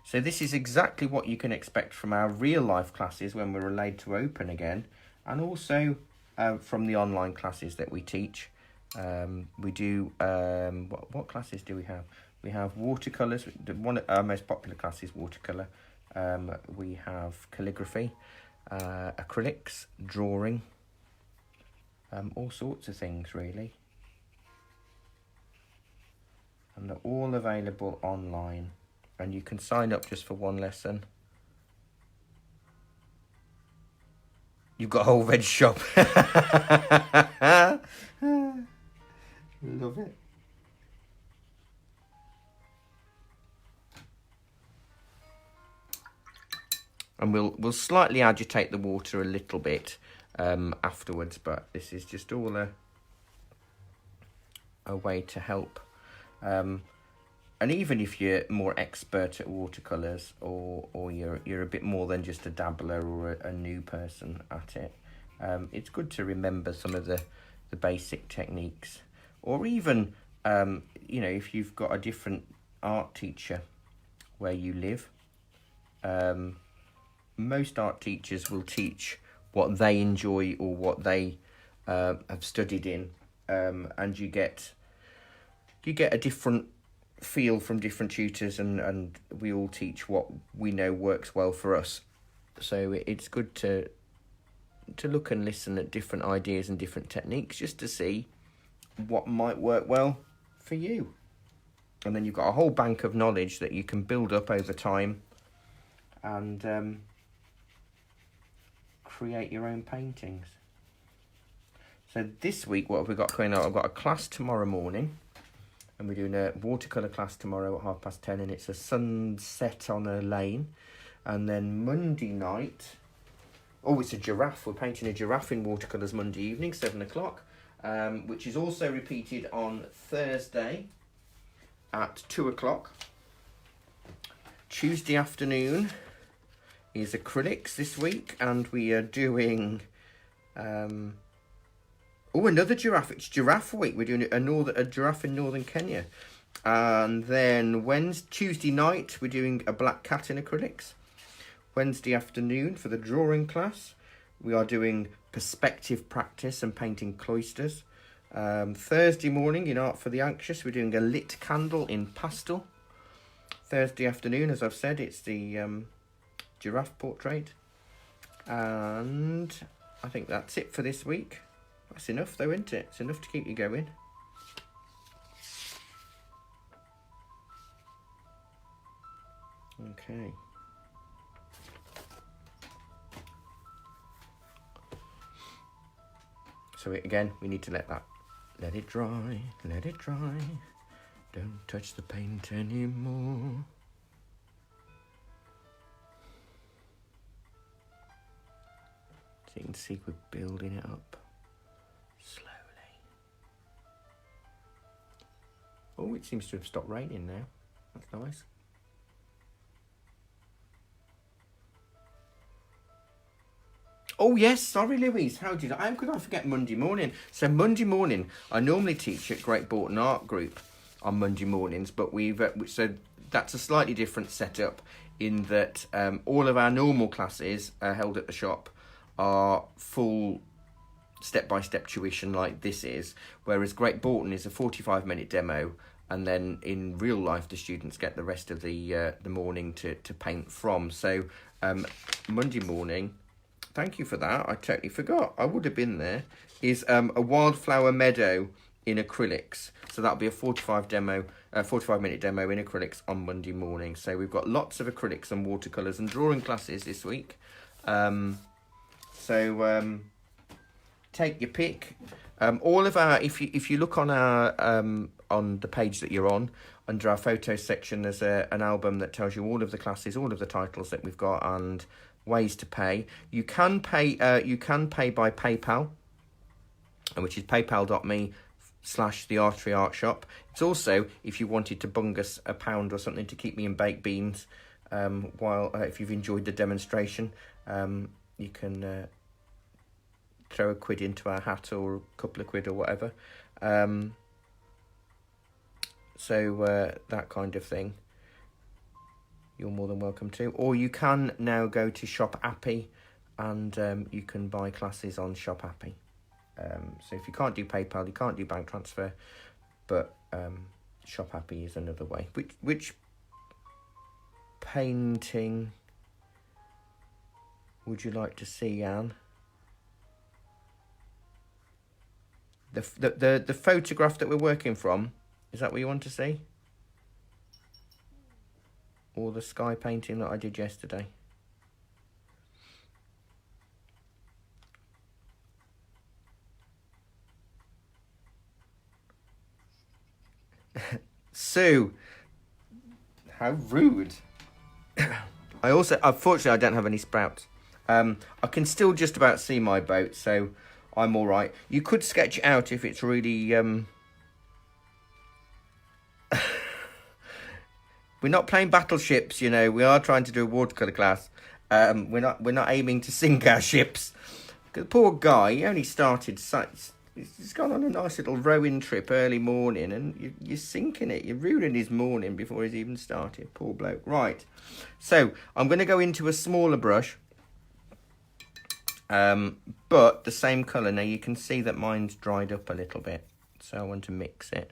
So this is exactly what you can expect from our real life classes when we're allowed to open again, and also from the online classes that we teach. We do, what classes do we have? We have watercolours. One of our most popular class is watercolour. We have calligraphy, acrylics, drawing, all sorts of things really. And they're all available online. And you can sign up just for one lesson. You've got a whole veg shop. Love it. And we'll slightly agitate the water a little bit afterwards, but this is just all a way to help. And even if you're more expert at watercolours, or you're a bit more than just a dabbler or a new person at it, it's good to remember some of the basic techniques. Or even, if you've got a different art teacher where you live, most art teachers will teach what they enjoy or what they have studied in, and you get a different feel from different tutors, and we all teach what we know works well for us. So it's good to look and listen at different ideas and different techniques just to see what might work well for you. And then you've got a whole bank of knowledge that you can build up over time and create your own paintings. So this week, what have we got going on? I've got a class tomorrow morning, and we're doing a watercolour class tomorrow at 10:30, and it's a sunset on a lane. And then Monday night, it's a giraffe. We're painting a giraffe in watercolours Monday evening, 7:00, which is also repeated on Thursday at 2:00. Tuesday afternoon is acrylics this week, and we are doing another giraffe. It's giraffe week. We're doing a giraffe in northern Kenya. And then Tuesday night we're doing a black cat in acrylics. Wednesday afternoon for the drawing class we are doing perspective practice and painting cloisters. Thursday morning in Art for the Anxious we're doing a lit candle in pastel. Thursday afternoon, as I've said, it's the giraffe portrait. And I think that's it for this week. That's enough though, isn't it? It's enough to keep you going. Okay. So again, we need to let that Let it dry, let it dry. Don't touch the paint anymore. So you can see we're building it up slowly. Oh, it seems to have stopped raining now. That's nice. Oh yes, sorry Louise, how could I forget Monday morning? So Monday morning, I normally teach at Great Borton Art Group on Monday mornings, but so that's a slightly different setup in that all of our normal classes held at the shop are full step-by-step tuition like this is, whereas Great Borton is a 45-minute demo, and then in real life the students get the rest of the morning to paint from. So Monday morning, thank you for that, I totally forgot, I would have been there, is a wildflower meadow in acrylics. So that'll be a 45-minute demo in acrylics on Monday morning. So we've got lots of acrylics and watercolours and drawing classes this week. Take your pick. All of our, if you look on our on the page that you're on, under our photos section, there's an album that tells you all of the classes, all of the titles that we've got, and ways to pay. You can pay by PayPal, which is paypal.me/the Artery Art Shop. It's also, if you wanted to bung us £1 or something to keep me in baked beans, if you've enjoyed the demonstration, you can throw £1 into our hat, or a couple of quid or whatever. That kind of thing, you're more than welcome to. Or you can now go to Shop Appy, and you can buy classes on Shop Appy. So if you can't do PayPal, you can't do bank transfer, but Shop Appy is another way. Which painting would you like to see, Anne? The photograph that we're working from, is that what you want to see? Or the sky painting that I did yesterday? Sue, how rude. Unfortunately, I don't have any sprouts. I can still just about see my boat, so I'm all right. You could sketch it out if it's really... We're not playing battleships, you know. We are trying to do a watercolour class. We're not aiming to sink our ships. The poor guy, he only started... He's gone on a nice little rowing trip early morning, and you're sinking it. You're ruining his morning before he's even started. Poor bloke. Right. So, I'm going to go into a smaller brush. But the same colour. Now, you can see that mine's dried up a little bit. So, I want to mix it.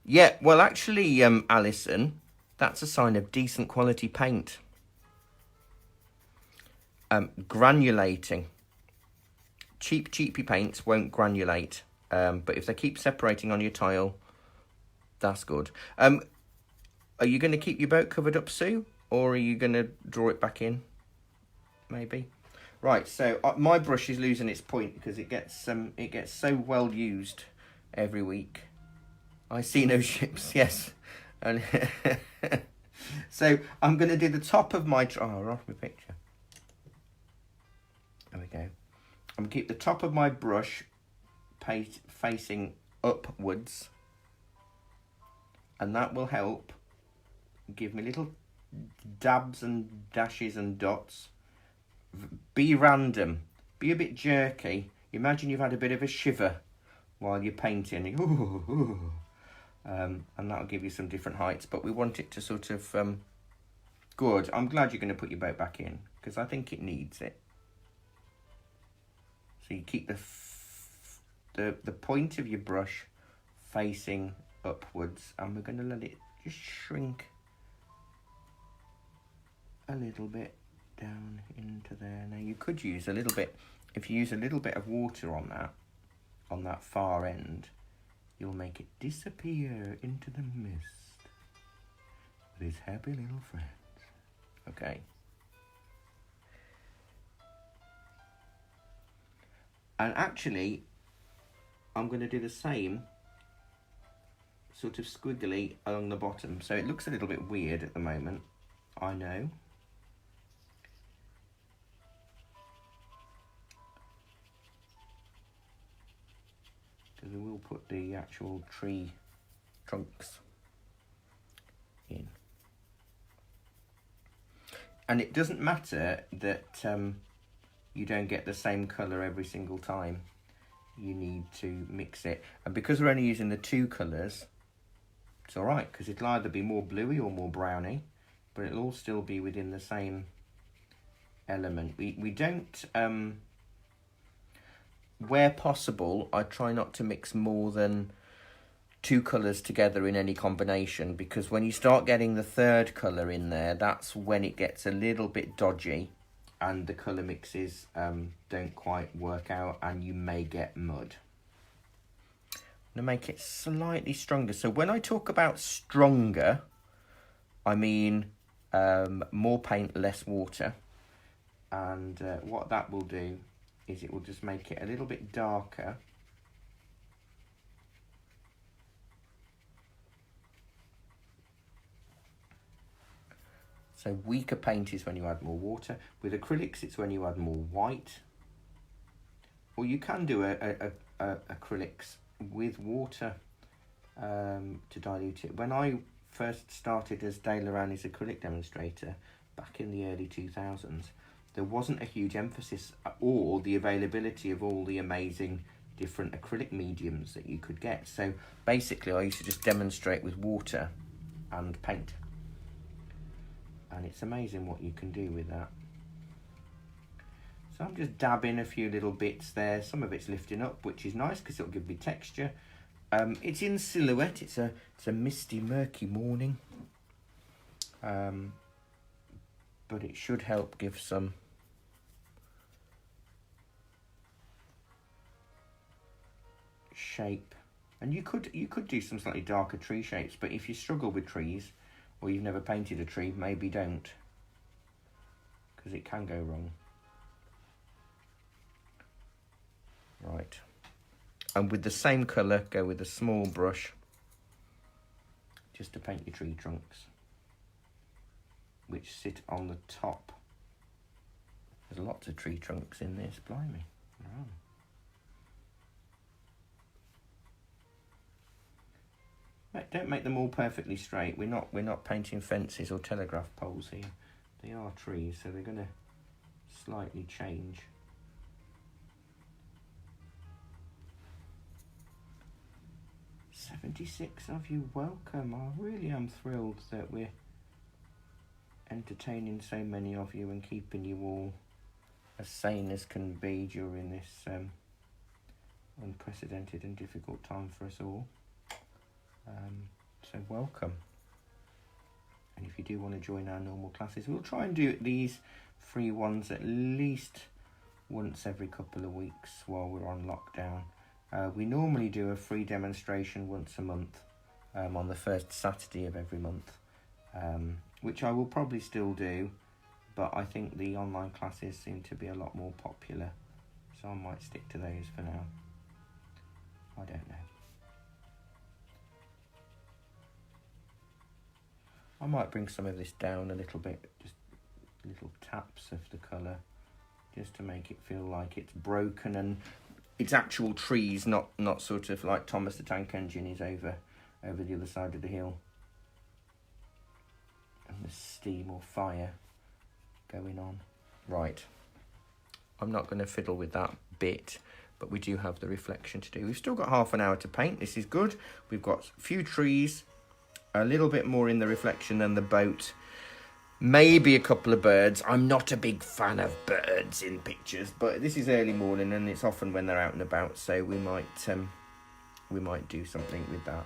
Yeah, well, actually, Alison, that's a sign of decent quality paint. Granulating. Cheapy paints won't granulate, but if they keep separating on your tile, that's good. Are you going to keep your boat covered up, Sue? Or are you going to draw it back in? Maybe. Right, so my brush is losing its point because it gets so well used every week. I see no ships, yes. And so I'm going to do the top of my... Oh, off my picture. There we go. I'm going to keep the top of my brush facing upwards. And that will help give me little dabs and dashes and dots. Be random. Be a bit jerky. Imagine you've had a bit of a shiver while you're painting. Ooh. And that'll give you some different heights, but we want it to sort of good. I'm glad you're going to put your boat back in because I think it needs it. So you keep the point of your brush facing upwards, and we're going to let it just shrink a little bit down into there. Now you could use a little bit, if you use a little bit of water on that far end, you'll make it disappear into the mist with his happy little friends. Okay. And actually, I'm going to do the same sort of squiggly along the bottom. So it looks a little bit weird at the moment, I know. Because we will put the actual tree trunks in. And it doesn't matter that you don't get the same colour every single time. You need to mix it. And because we're only using the 2 colours, it's alright, because it'll either be more bluey or more browny, but it'll all still be within the same element. We don't, where possible, I try not to mix more than 2 colours together in any combination, because when you start getting the 3rd colour in there, that's when it gets a little bit dodgy and the colour mixes don't quite work out and you may get mud. I'm going to make it slightly stronger. So when I talk about stronger, I mean more paint, less water. And what that will do is it will just make it a little bit darker. So weaker paint is when you add more water. With acrylics, it's when you add more white. Or you can do acrylics with water to dilute it. When I first started as Dale Lorani's acrylic demonstrator back in the early 2000s, there wasn't a huge emphasis or the availability of all the amazing different acrylic mediums that you could get. So basically I used to just demonstrate with water and paint. And it's amazing what you can do with that. So I'm just dabbing a few little bits there. Some of it's lifting up, which is nice because it'll give me texture. It's in silhouette. It's a misty, murky morning. But it should help give some shape. And you could do some slightly darker tree shapes, but if you struggle with trees or you've never painted a tree, maybe don't, because it can go wrong. Right, and with the same colour, go with a small brush just to paint your tree trunks, which sit on the top. There's lots of tree trunks in this, blimey. Wow. Don't make them all perfectly straight. We're not painting fences or telegraph poles here. They are trees, so they're going to slightly change. "76 of you, welcome. I really am thrilled that we're entertaining so many of you and keeping you all as sane as can be during this unprecedented and difficult time for us all. So welcome. And if you do want to join our normal classes, we'll try and do these free ones at least once every couple of weeks while we're on lockdown. We normally do a free demonstration once a month on the first Saturday of every month, which I will probably still do, but I think the online classes seem to be a lot more popular, so I might stick to those for now. I don't know. I might bring some of this down a little bit, just little taps of the colour, just to make it feel like it's broken and it's actual trees, not sort of like Thomas the Tank Engine is over the other side of the hill. And the steam or fire going on. Right, I'm not going to fiddle with that bit, but we do have the reflection to do. We've still got half an hour to paint. This is good. We've got a few trees, a little bit more in the reflection than the boat, maybe a couple of birds. I'm not a big fan of birds in pictures, but this is early morning and it's often when they're out and about, so we might do something with that.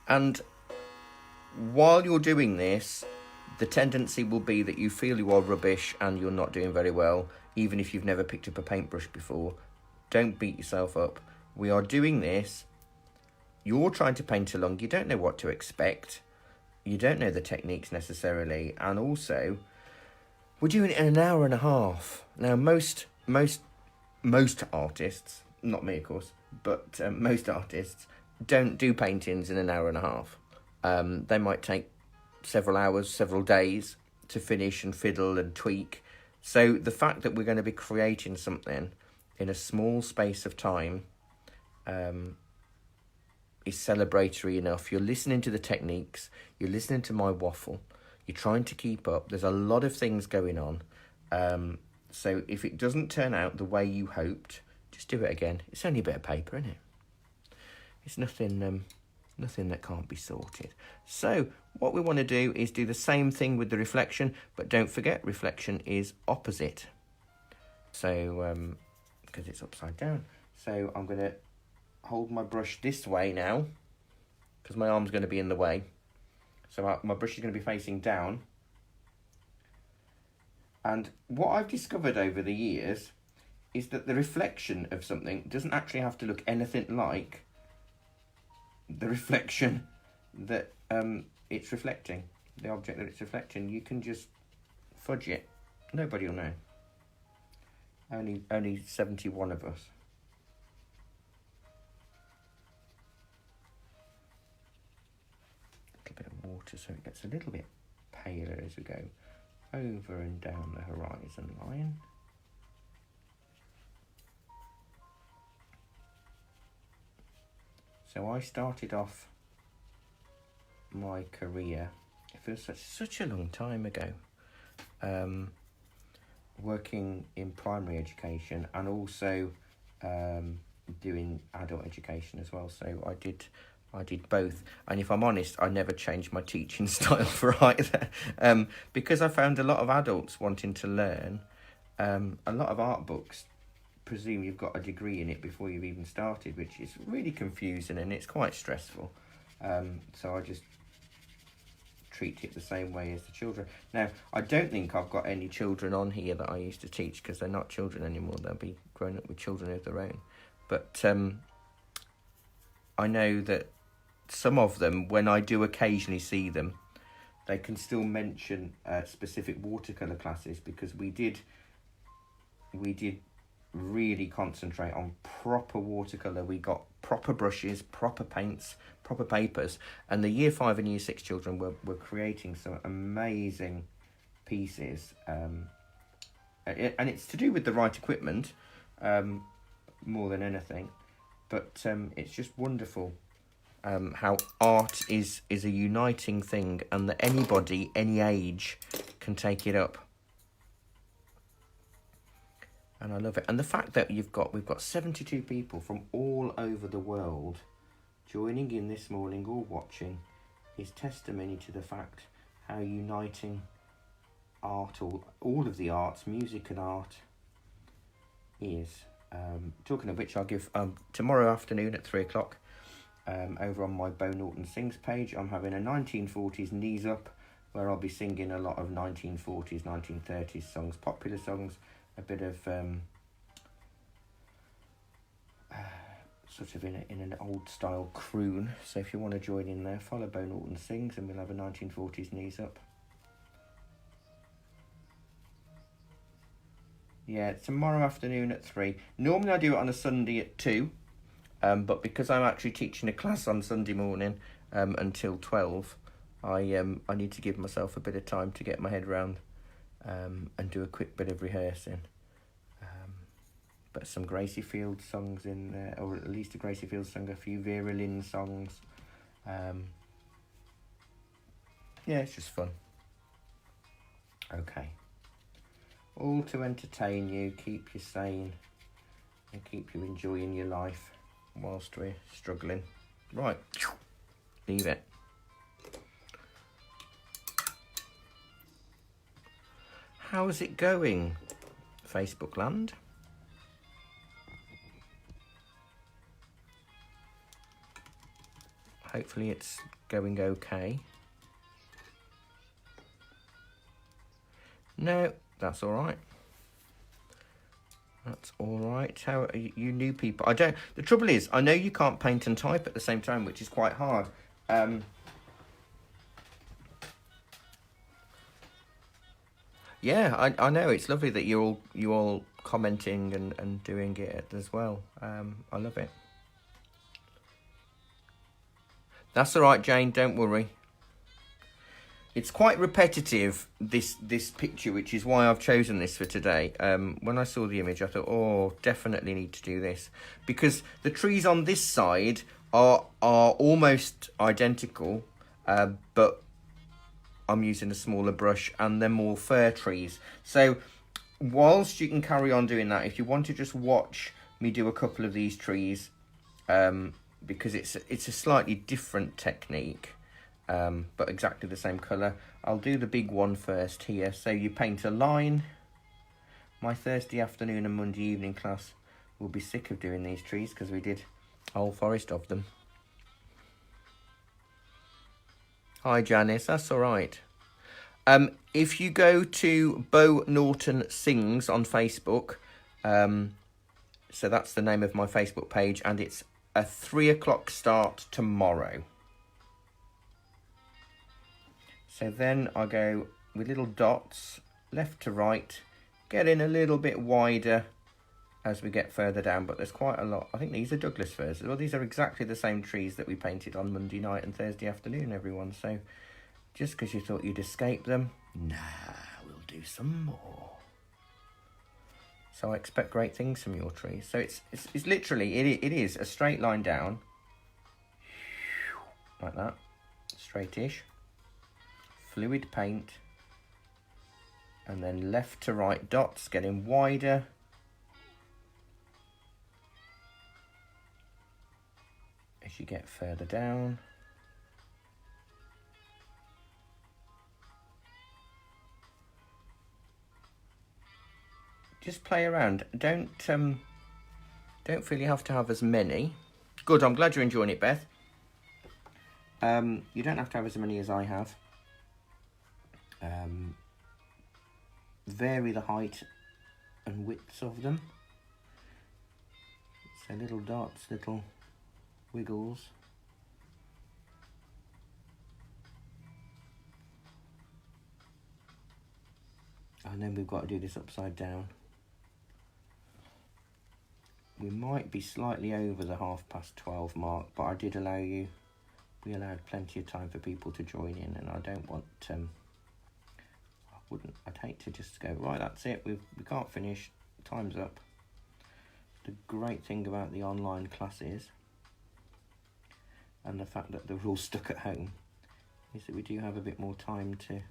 And while you're doing this, the tendency will be that you feel you are rubbish and you're not doing very well, even if you've never picked up a paintbrush before. Don't beat yourself up. We are doing this. You're trying to paint along. You don't know what to expect. You don't know the techniques necessarily. And also, We're doing it in an hour and a half. Now, most artists, not me of course, but most artists don't do paintings in an hour and a half. They might take several hours, several days to finish and fiddle and tweak. So the fact that we're going to be creating something in a small space of time is celebratory enough. You're listening to the techniques, you're listening to my waffle, you're trying to keep up. There's a lot of things going on. So if it doesn't turn out the way you hoped, just do it again. It's only a bit of paper, isn't it? It's nothing that can't be sorted. So what we want to do is do the same thing with the reflection, but don't forget reflection is opposite. So, because it's upside down. So I'm going to hold my brush this way now, because my arm's going to be in the way. So my brush is going to be facing down. And what I've discovered over the years is that the reflection of something doesn't actually have to look anything like the reflection that it's reflecting, the object that it's reflecting. You can just fudge it. Nobody will know. Only 71 of us. A little bit of water so it gets a little bit paler as we go over and down the horizon line. So I started off my career, it feels such a long time ago, working in primary education and also doing adult education as well. So I did both, and if I'm honest, I never changed my teaching style for either, because I found a lot of adults wanting to learn. A lot of art books presume you've got a degree in it before you've even started, which is really confusing and it's quite stressful. So I just treat it the same way as the children. Now, I don't think I've got any children on here that I used to teach, because they're not children anymore. They'll be grown up with children of their own. But I know that some of them, when I do occasionally see them, they can still mention specific watercolour classes, because we did really concentrate on proper watercolour. We got proper brushes, proper paints, proper papers, and the year 5 and year 6 children were creating some amazing pieces, and it's to do with the right equipment more than anything, but it's just wonderful how art is a uniting thing, and that anybody, any age, can take it up. And I love it. And the fact that we've got 72 people from all over the world joining in this morning or watching is testimony to the fact how uniting art, or all of the arts, music and art, is. Talking of which, I'll give tomorrow afternoon at 3 o'clock over on my Bo Norton Sings page, I'm having a 1940s knees up, where I'll be singing a lot of 1940s, 1930s songs, popular songs, a bit of sort of in an old style croon. So if you want to join in there, follow Bo Norton Sings and we'll have a 1940s knees up. Yeah, tomorrow afternoon at 3. Normally I do it on a Sunday at 2, but because I'm actually teaching a class on Sunday morning until 12, I need to give myself a bit of time to get my head round and do a quick bit of rehearsing. But some Gracie Field songs in there, or at least a Gracie Field song, a few Vera Lynn songs. Yeah, it's just fun. Okay. All to entertain you, keep you sane, and keep you enjoying your life whilst we're struggling. Right, leave it. How's it going, Facebook land? Hopefully it's going okay. No, that's all right. That's all right. How are you new people? The trouble is, I know you can't paint and type at the same time, which is quite hard. Yeah, I know, it's lovely that you all commenting and doing it as well. I love it. That's all right, Jane, don't worry. It's quite repetitive, this picture, which is why I've chosen this for today. When I saw the image, I thought, oh, definitely need to do this. Because the trees on this side are almost identical, but I'm using a smaller brush, and they're more fir trees. So whilst you can carry on doing that, if you want to just watch me do a couple of these trees, because it's a slightly different technique, but exactly the same colour. I'll do the big one first here. So you paint a line. My Thursday afternoon and Monday evening class will be sick of doing these trees because we did a whole forest of them. Hi Janice, that's all right. If you go to Bo Norton Sings on Facebook, so that's the name of my Facebook page, and it's a 3 o'clock start tomorrow. So then I go with little dots, left to right, getting a little bit wider as we get further down, but there's quite a lot. I think these are Douglas firs. Well, these are exactly the same trees that we painted on Monday night and Thursday afternoon, everyone. So just because you thought you'd escape them, nah, we'll do some more. So I expect great things from your trees. So it's literally, it is a straight line down, like that, straightish. Fluid paint, and then left to right dots, getting wider. As you get further down. Just play around. Don't feel you have to have as many. Good, I'm glad you're enjoying it, Beth. You don't have to have as many as I have. Vary the height and widths of them. So little dots, little wiggles. And then we've got to do this upside down. We might be slightly over the 12:30 mark, but I did allow you, we allowed plenty of time for people to join in, and I don't want, I'd hate to just go, right, that's it, we can't finish, time's up. The great thing about the online classes, and the fact that they're all stuck at home, is that we do have a bit more time to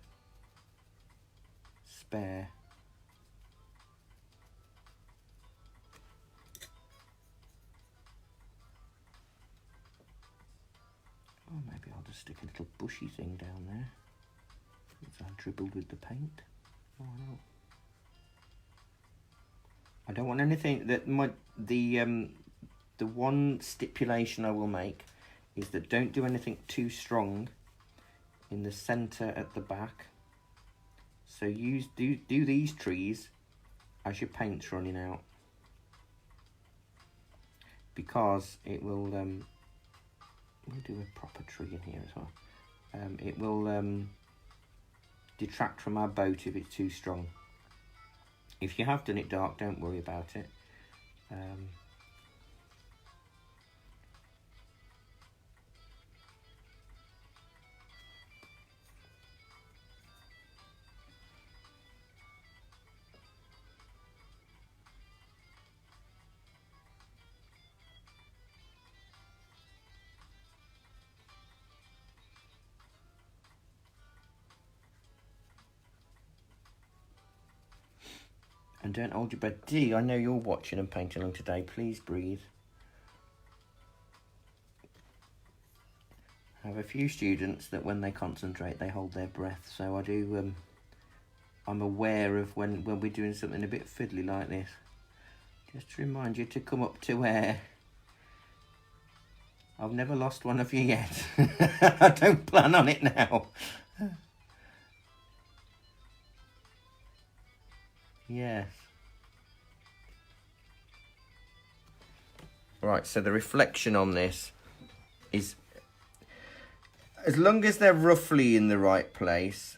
spare. Oh, maybe I'll just stick a little bushy thing down there. As I dribbled with the paint. Oh, no. I don't want anything that the one stipulation I will make is that don't do anything too strong in the centre at the back. So do these trees as your paint's running out, because it will we'll do a proper tree in here as well. It will detract from our boat if it's too strong. If you have done it dark, don't worry about it. And don't hold your breath. Dee, I know you're watching and painting along today. Please breathe. I have a few students that when they concentrate, they hold their breath. So I do, I'm aware of when we're doing something a bit fiddly like this. Just to remind you to come up to air. I've never lost one of you yet. I don't plan on it now. Yes. Right, so the reflection on this is, as long as they're roughly in the right place,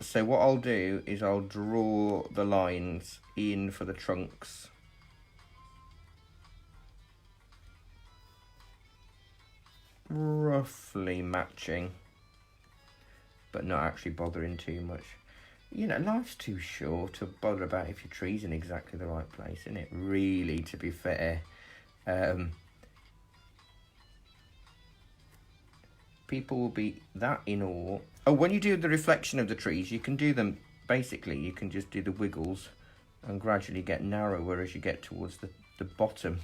So what I'll do is I'll draw the lines in for the trunks. Roughly matching, but not actually bothering too much. You know, life's too short to bother about if your tree's in exactly the right place, isn't it? Really, to be fair. People will be that in awe. Oh, when you do the reflection of the trees, you can do them, basically, you can just do the wiggles and gradually get narrower as you get towards the bottom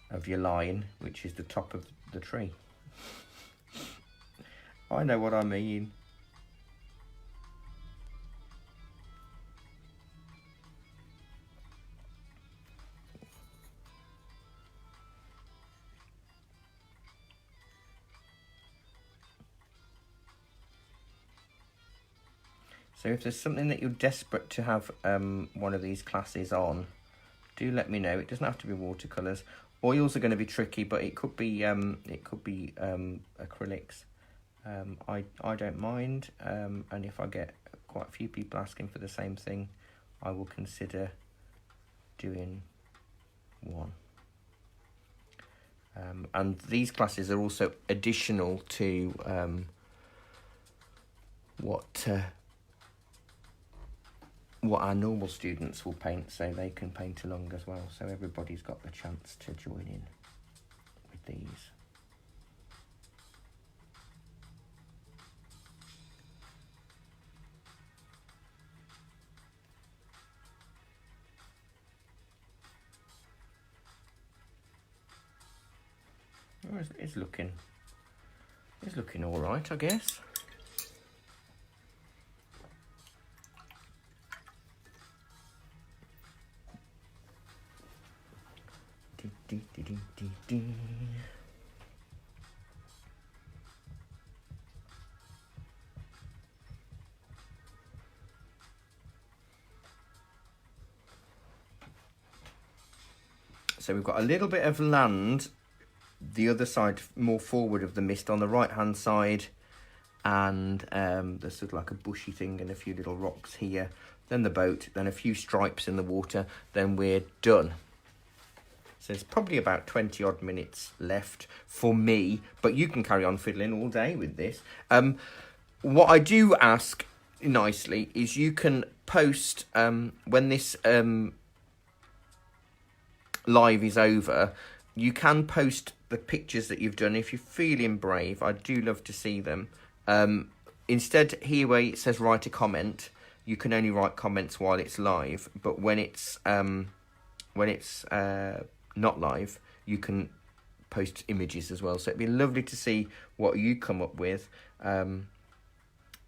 of your line, which is the top of the tree. I know what I mean. So if there's something that you're desperate to have one of these classes on, do let me know. It doesn't have to be watercolours. Oils are going to be tricky, but it could be acrylics. I don't mind, and if I get quite a few people asking for the same thing, I will consider doing one. And these classes are also additional to what our normal students will paint, so they can paint along as well. So everybody's got the chance to join in with these. Oh, it's looking all right, I guess. So we've got a little bit of land the other side, more forward of the mist, on the right hand side, and there's sort of like a bushy thing and a few little rocks here, then the boat, then a few stripes in the water, then we're done. So it's probably about 20 odd minutes left for me, but you can carry on fiddling all day with this. What I do ask nicely is you can post when this live is over, you can post the pictures that you've done if you're feeling brave. I do love to see them. Instead, here where it says write a comment, you can only write comments while it's live, but when it's not live, you can post images as well. So it'd be lovely to see what you come up with,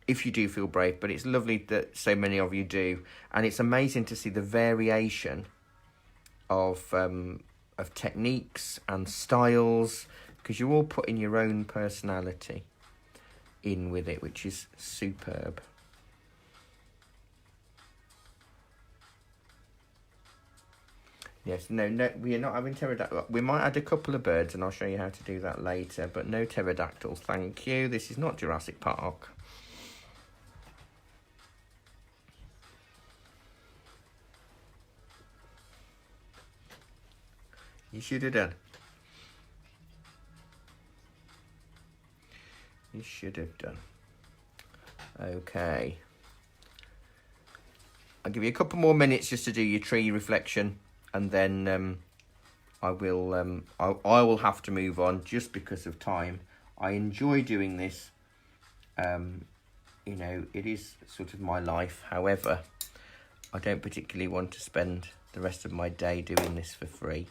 if you do feel brave. But it's lovely that so many of you do, and it's amazing to see the variation of techniques and styles, because you're all putting your own personality in with it, which is superb. Yes, no, we are not having pterodactyl. We might add a couple of birds, and I'll show you how to do that later, but no pterodactyls, thank you. This is not Jurassic Park. You should have done. You should have done. Okay. I'll give you a couple more minutes just to do your tree reflection, and then I will have to move on just because of time. I enjoy doing this. You know, it is sort of my life. However, I don't particularly want to spend the rest of my day doing this for free.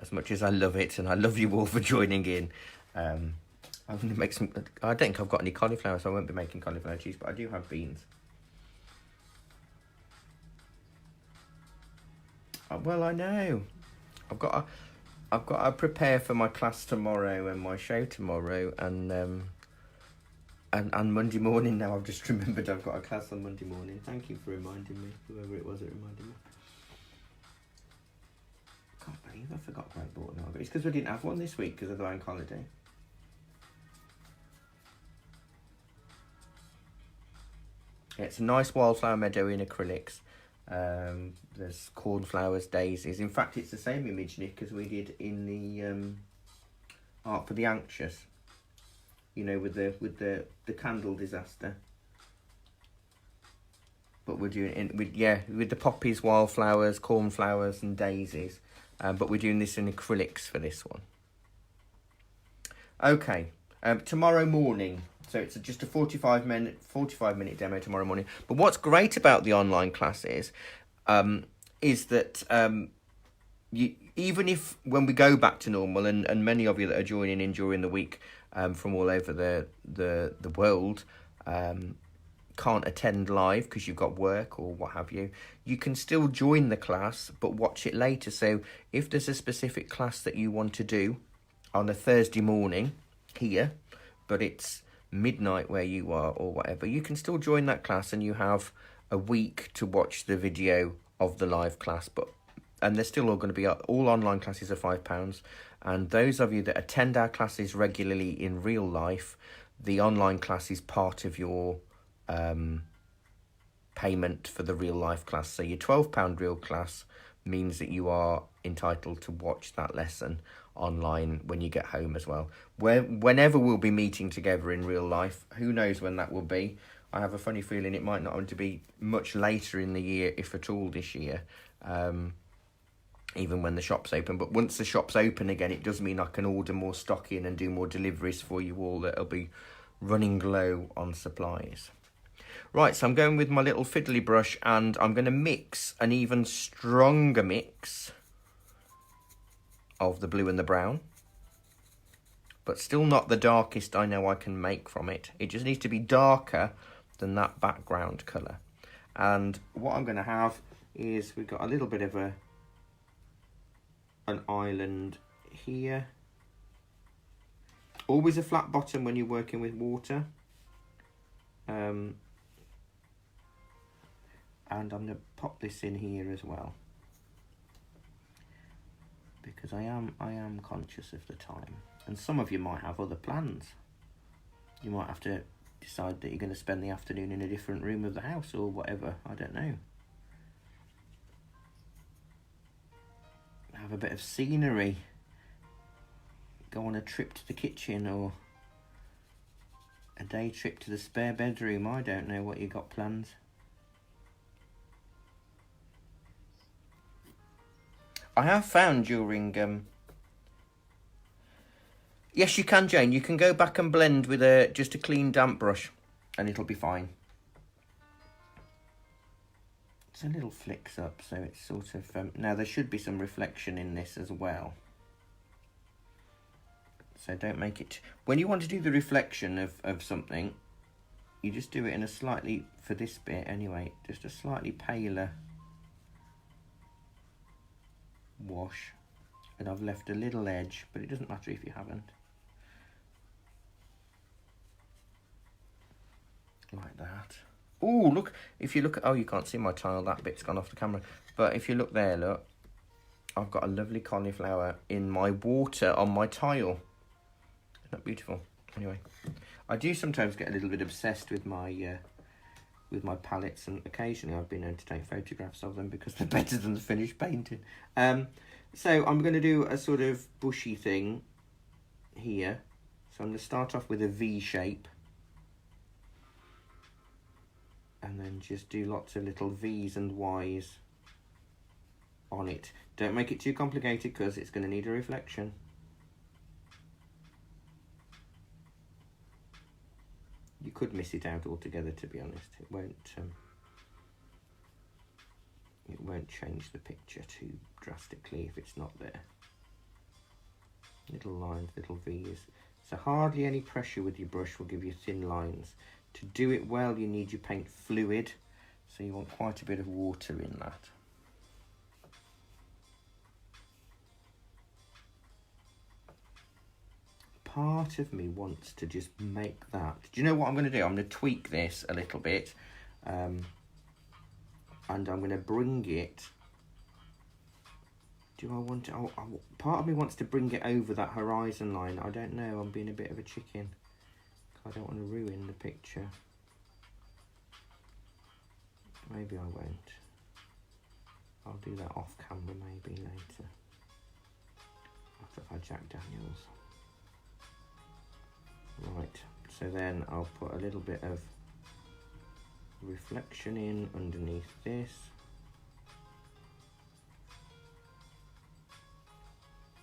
As much as I love it, and I love you all for joining in. I'm going to make some. I don't think I've got any cauliflower, so I won't be making cauliflower cheese, but I do have beans. Well, I know. I've got to prepare for my class tomorrow and my show tomorrow, and Monday morning. Now I've just remembered I've got a class on Monday morning. Thank you for reminding me, whoever it was that reminded me. Can't believe I forgot I bought an Artery. It's because we didn't have one this week because of the bank holiday. It's a nice wildflower meadow in acrylics. There's cornflowers, daisies. In fact, it's the same image, Nick, as we did in the Art for the Anxious. You know, with the candle disaster. But we're doing it with the poppies, wildflowers, cornflowers, and daisies. But we're doing this in acrylics for this one. Okay, tomorrow morning. So it's just a 45 minute demo tomorrow morning. But what's great about the online classes is that even if when we go back to normal, and many of you that are joining in during the week from all over the world can't attend live because you've got work or what have you, you can still join the class but watch it later. So if there's a specific class that you want to do on a Thursday morning here, but it's midnight where you are or whatever, you can still join that class and you have a week to watch the video of the live class. And they're still all going to be up. All online classes are £5, and those of you that attend our classes regularly in real life, the online class is part of your payment for the real life class. So your £12 real class means that you are entitled to watch that lesson online when you get home as well. Whenever we'll be meeting together in real life, who knows when that will be. I have a funny feeling it might not want to be much later in the year, if at all, this year, even when the shop's open. But once the shop's open again, it does mean I can order more stock in and do more deliveries for you all that'll be running low on supplies. Right, so I'm going with my little fiddly brush, and I'm going to mix an even stronger mix of the blue and the brown, but still not the darkest I know I can make from it. It just needs to be darker than that background colour. And what I'm going to have is, we've got a little bit of an island here. Always a flat bottom when you're working with water. And I'm going to pop this in here as well, because I am conscious of the time, and some of you might have other plans. You might have to decide that you're going to spend the afternoon in a different room of the house or whatever, I don't know. Have a bit of scenery, go on a trip to the kitchen, or a day trip to the spare bedroom. I don't know what you got planned. I have found during yes, you can, Jane. You can go back and blend with just a clean damp brush, and it'll be fine. It's a little flicks up, so it's sort of now there should be some reflection in this as well. So don't make it. When you want to do the reflection of something, you just do it in a slightly, for this bit anyway, just a slightly paler wash. And I've left a little edge, but it doesn't matter if you haven't. Like that. Oh, look, if you look at, oh, you can't see my tile, that bit's gone off the camera. But if you look there, look, I've got a lovely cauliflower in my water on my tile. Isn't that beautiful? Anyway, I do sometimes get a little bit obsessed with my palettes, and occasionally I've been able to take photographs of them because they're better than the finished painting. So I'm going to do a sort of bushy thing here. So I'm going to start off with a V shape, and then just do lots of little V's and Y's on it. Don't make it too complicated because it's going to need a reflection. You could miss it out altogether, to be honest. It won't change the picture too drastically if it's not there. Little lines, little V's. So hardly any pressure with your brush will give you thin lines. To do it well, you need your paint fluid, so you want quite a bit of water in that. Part of me wants to just make that. Do you know what I'm going to do? I'm going to tweak this a little bit, and I'm going to bring it. Do I want to? Part of me wants to bring it over that horizon line. I don't know. I'm being a bit of a chicken. I don't want to ruin the picture. Maybe I won't. I'll do that off camera maybe later. After I've had Jack Daniels. Right, so then I'll put a little bit of reflection in underneath this.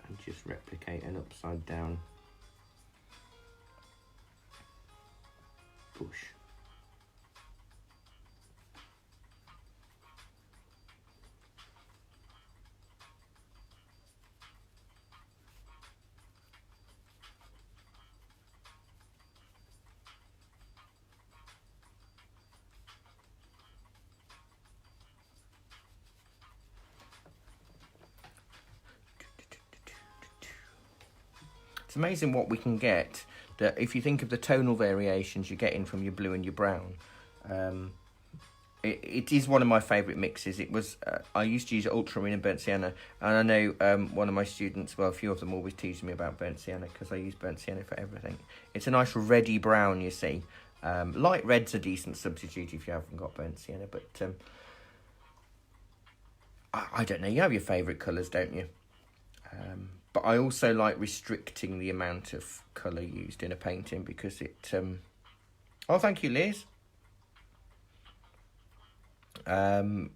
And just replicate an upside down bush. It's amazing what we can get, that if you think of the tonal variations you're getting from your blue and your brown. It is one of my favourite mixes. It was I used to use ultramarine and burnt sienna, and I know one of my students, well, a few of them always tease me about burnt sienna because I use burnt sienna for everything. It's a nice reddy brown, you see. Light red's a decent substitute if you haven't got burnt sienna, but I don't know, you have your favourite colours, don't you? But I also like restricting the amount of colour used in a painting because it... Oh, thank you, Liz. The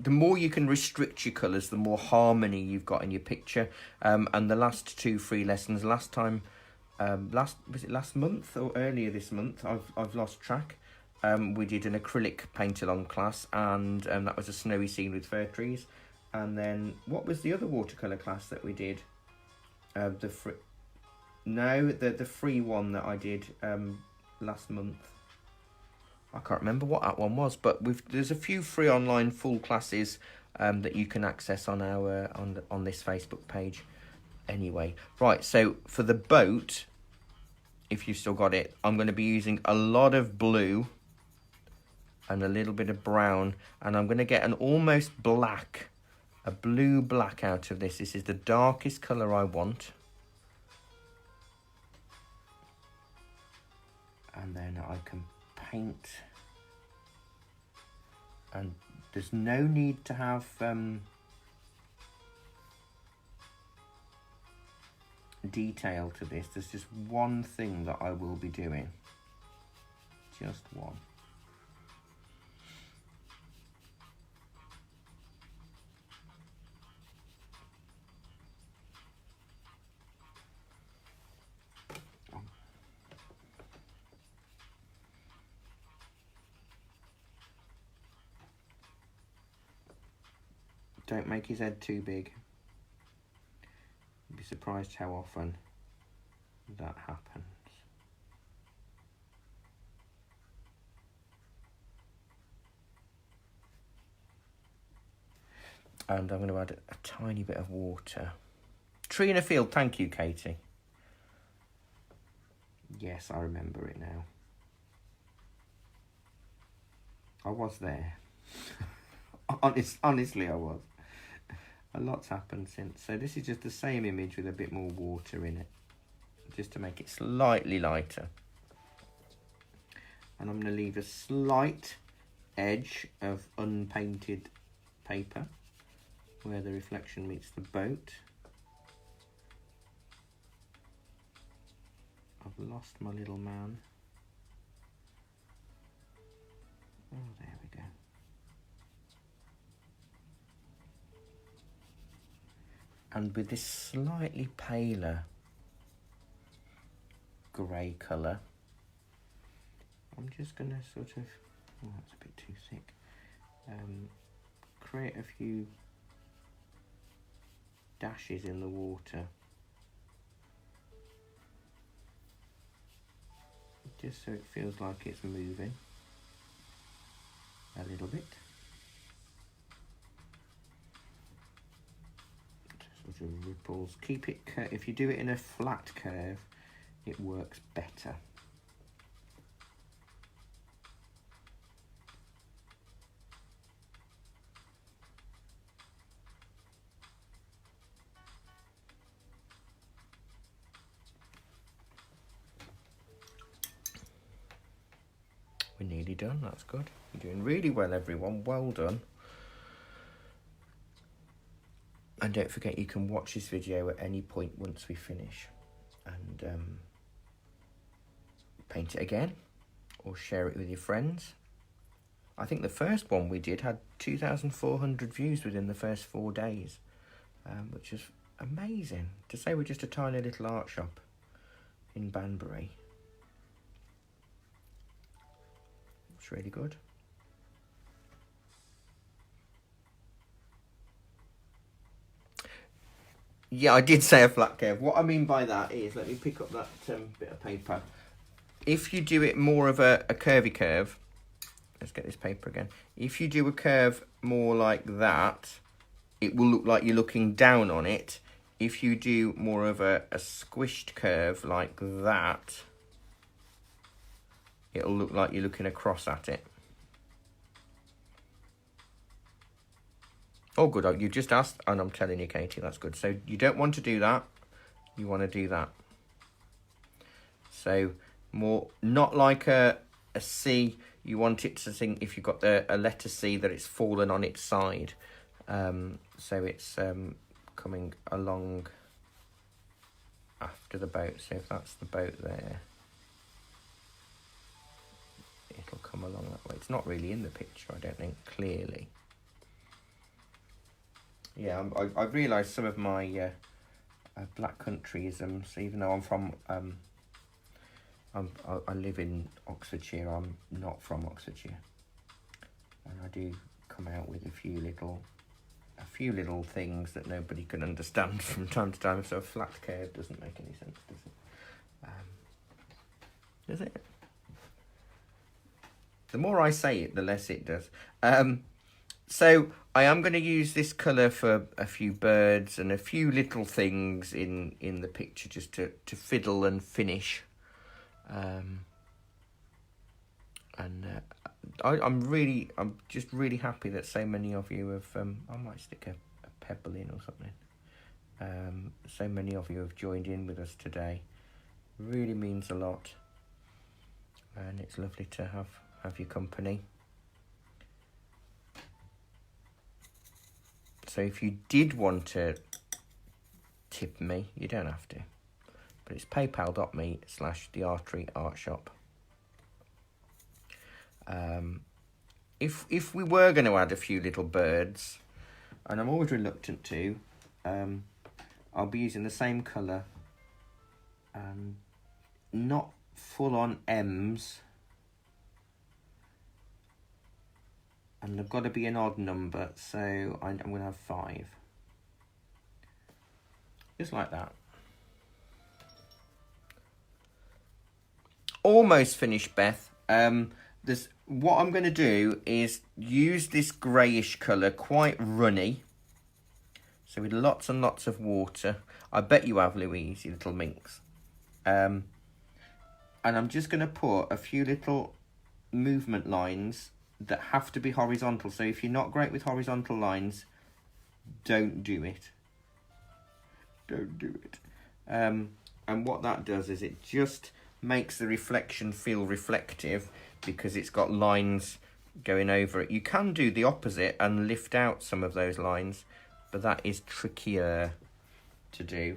more you can restrict your colours, the more harmony you've got in your picture. And the last 2 free lessons, was it last month or earlier this month? I've lost track. We did an acrylic paint-along class, and that was a snowy scene with fir trees. And then, what was the other watercolour class that we did? The free one that I did last month. I can't remember what that one was, but there's a few free online full classes that you can access on our on this Facebook page. Anyway, right. So for the boat, if you've still got it, I'm going to be using a lot of blue and a little bit of brown, and I'm going to get an almost black. A blue black out of this. This is the darkest colour I want. And then I can paint. And there's no need to have detail to this. There's just one thing that I will be doing. Just one. Don't make his head too big. You'd be surprised how often that happens. And I'm going to add a tiny bit of water. Tree in a field, thank you, Katie. Yes, I remember it now. I was there. Honestly, I was. A lot's happened since. So this is just the same image with a bit more water in it, just to make it slightly lighter. And I'm going to leave a slight edge of unpainted paper where the reflection meets the boat. I've lost my little man. Oh, there we go. And with this slightly paler grey colour, I'm just going to sort of, oh, that's a bit too thick, create a few dashes in the water, just so it feels like it's moving a little bit. Sort of ripples. Keep it, if you do it in a flat curve, it works better. we're nearly done. That's good. You're doing really well, everyone. Well done. And don't forget, you can watch this video at any point once we finish and paint it again or share it with your friends. I think the first one we did had 2,400 views within the first 4 days, which is amazing. To say we're just a tiny little art shop in Banbury. It's really good. Yeah, I did say a flat curve. What I mean by that is, let me pick up that bit of paper. If you do it more of a curvy curve, let's get this paper again. If you do a curve more like that, it will look like you're looking down on it. If you do more of a squished curve like that, it'll look like you're looking across at it. Oh, good. You just asked, and I'm telling you, Katie, that's good. So you don't want to do that. You want to do that. So more, not like a C. You want it to think, if you've got a letter C, that it's fallen on its side. So it's coming along after the boat. So if that's the boat there, it'll come along that way. It's not really in the picture, I don't think, clearly. Yeah, I've realised some of my black countryisms, even though I'm from, I live in Oxfordshire, I'm not from Oxfordshire. And I do come out with a few little things that nobody can understand from time to time. So a flat curve doesn't make any sense, does it? Does it? The more I say it, the less it does. So I am going to use this colour for a few birds and a few little things in the picture, just to fiddle and finish. I'm just really happy that so many of you have. I might stick a pebble in or something. So many of you have joined in with us today. Really means a lot, and it's lovely to have your company. So if you did want to tip me, you don't have to. But it's paypal.me/the Artery Art Shop. If we were going to add a few little birds, and I'm always reluctant to, I'll be using the same colour. Not full on M's. And they've got to be an odd number, so I'm going to have 5. Just like that. Almost finished, Beth. What I'm going to do is use this greyish colour, quite runny. So with lots and lots of water. I bet you have, Louise, you little minx. And I'm just going to put a few little movement lines that have to be horizontal. So if you're not great with horizontal lines, don't do it. Don't do it. And what that does is it just makes the reflection feel reflective, because it's got lines going over it. You can do the opposite and lift out some of those lines, but that is trickier to do.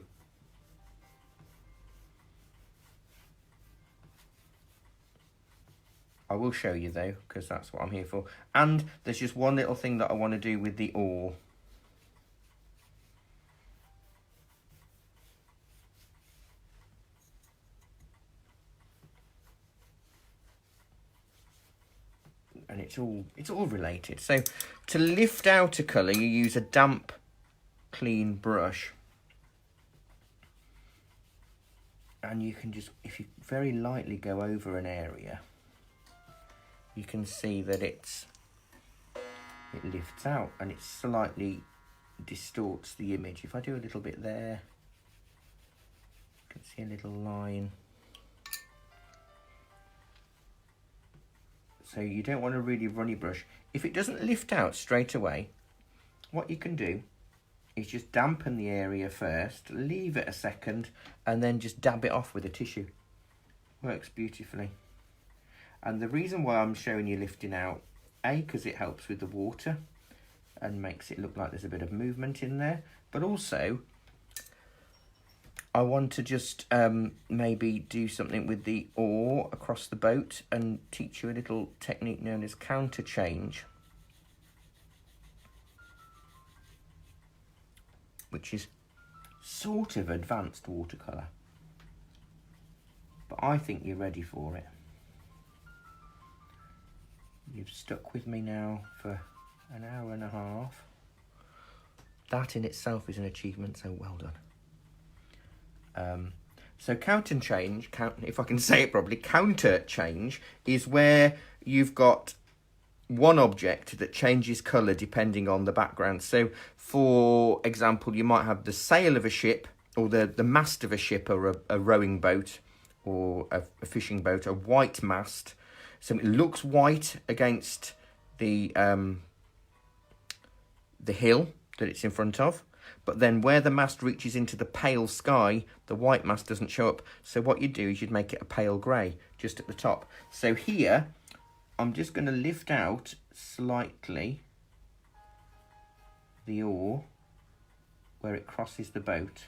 I will show you though, because that's what I'm here for. And there's just one little thing that I want to do with the oar. And it's all related. So to lift out a colour, you use a damp, clean brush. And you can just, if you very lightly go over an area, you can see that it lifts out and it slightly distorts the image. If I do a little bit there, you can see a little line. So you don't want a really runny brush. If it doesn't lift out straight away, what you can do is just dampen the area first, leave it a second, and then just dab it off with a tissue. Works beautifully. And the reason why I'm showing you lifting out, A, because it helps with the water and makes it look like there's a bit of movement in there, but also I want to just maybe do something with the oar across the boat and teach you a little technique known as counter change, which is sort of advanced watercolour, but I think you're ready for it. You've stuck with me now for an hour and a half. That in itself is an achievement, so well done. So counter change, if I can say it properly, counter change is where you've got one object that changes colour depending on the background. So, for example, you might have the sail of a ship, or the mast of a ship, or a rowing boat, or a fishing boat, a white mast. So it looks white against the hill that it's in front of. But then where the mast reaches into the pale sky, the white mast doesn't show up. So what you do is you'd make it a pale grey just at the top. So here, I'm just going to lift out slightly the oar where it crosses the boat.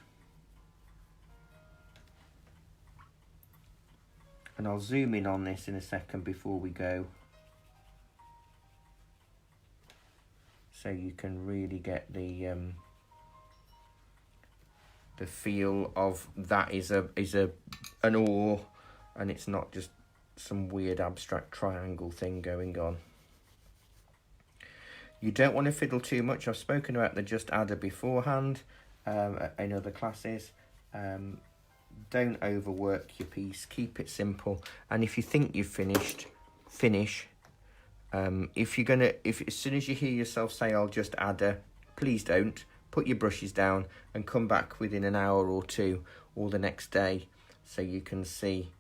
And I'll zoom in on this in a second before we go, so you can really get the feel of that is an oar, and it's not just some weird abstract triangle thing going on. You don't want to fiddle too much. I've spoken about the just adder beforehand in other classes. Don't overwork your piece, keep it simple, and if you think you've finished, finish. If as soon as you hear yourself say I'll just adder, please don't. Put your brushes down and come back within an hour or two or the next day so you can see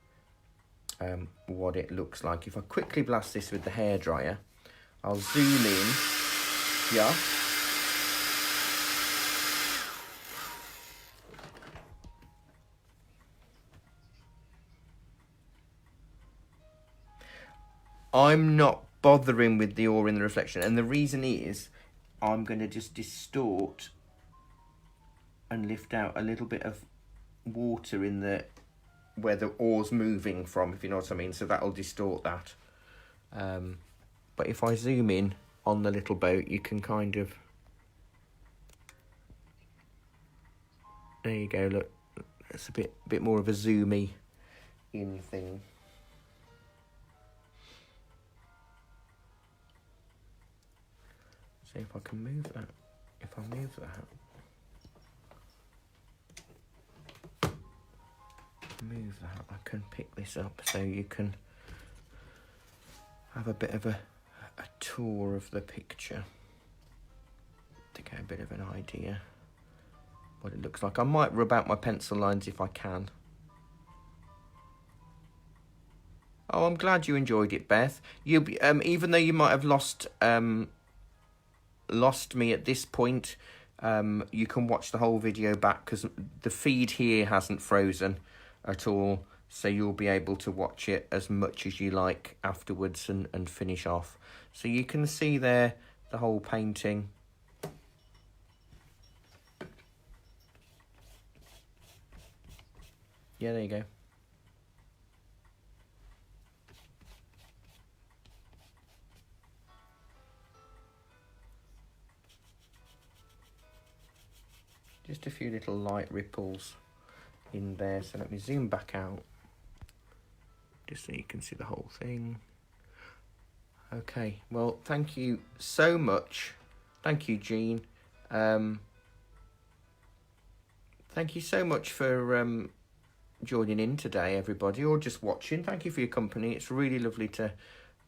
what it looks like. If I quickly blast this with the hairdryer, I'll zoom in. Yeah. I'm not bothering with the oar in the reflection, and the reason is I'm going to just distort and lift out a little bit of water in the where the oar's moving from, if you know what I mean, so that'll distort that. But if I zoom in on the little boat, you can kind of, there you go, look, it's a bit more of a zoomy in thing. See if I can move that. If I move that, I can pick this up so you can have a bit of a tour of the picture to get a bit of an idea what it looks like. I might rub out my pencil lines if I can. Oh, I'm glad you enjoyed it, Beth. You'll be, even though you might have lost me at this point, you can watch the whole video back because the feed here hasn't frozen at all, so you'll be able to watch it as much as you like afterwards and finish off. So you can see there the whole painting. Yeah, there you go. Just a few little light ripples in there. So let me zoom back out just so you can see the whole thing. Okay, well, thank you so much. Thank you, Jean. Thank you so much for joining in today, everybody, or just watching. Thank you for your company. It's really lovely to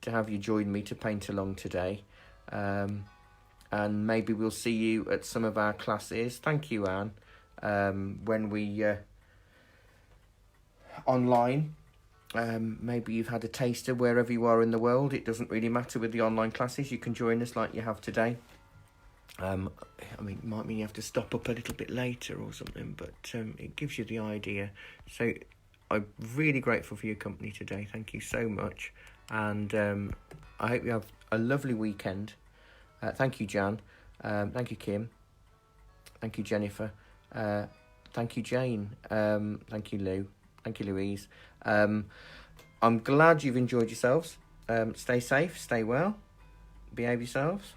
have you join me to paint along today. And maybe we'll see you at some of our classes. Thank you, Anne. When we online, maybe you've had a taster wherever you are in the world. It doesn't really matter with the online classes. You can join us like you have today. I mean, it might mean you have to stop up a little bit later or something, but it gives you the idea. So I'm really grateful for your company today. Thank you so much. And I hope you have a lovely weekend. Thank you, Jan. Thank you, Kim. Thank you, Jennifer. Thank you, Jane. Thank you, Lou. Thank you, Louise. I'm glad you've enjoyed yourselves. Stay safe, stay well, behave yourselves,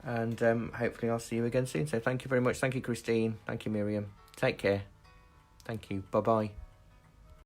and hopefully I'll see you again soon. So thank you very much. Thank you, Christine. Thank you, Miriam. Take care. Thank you. Bye-bye.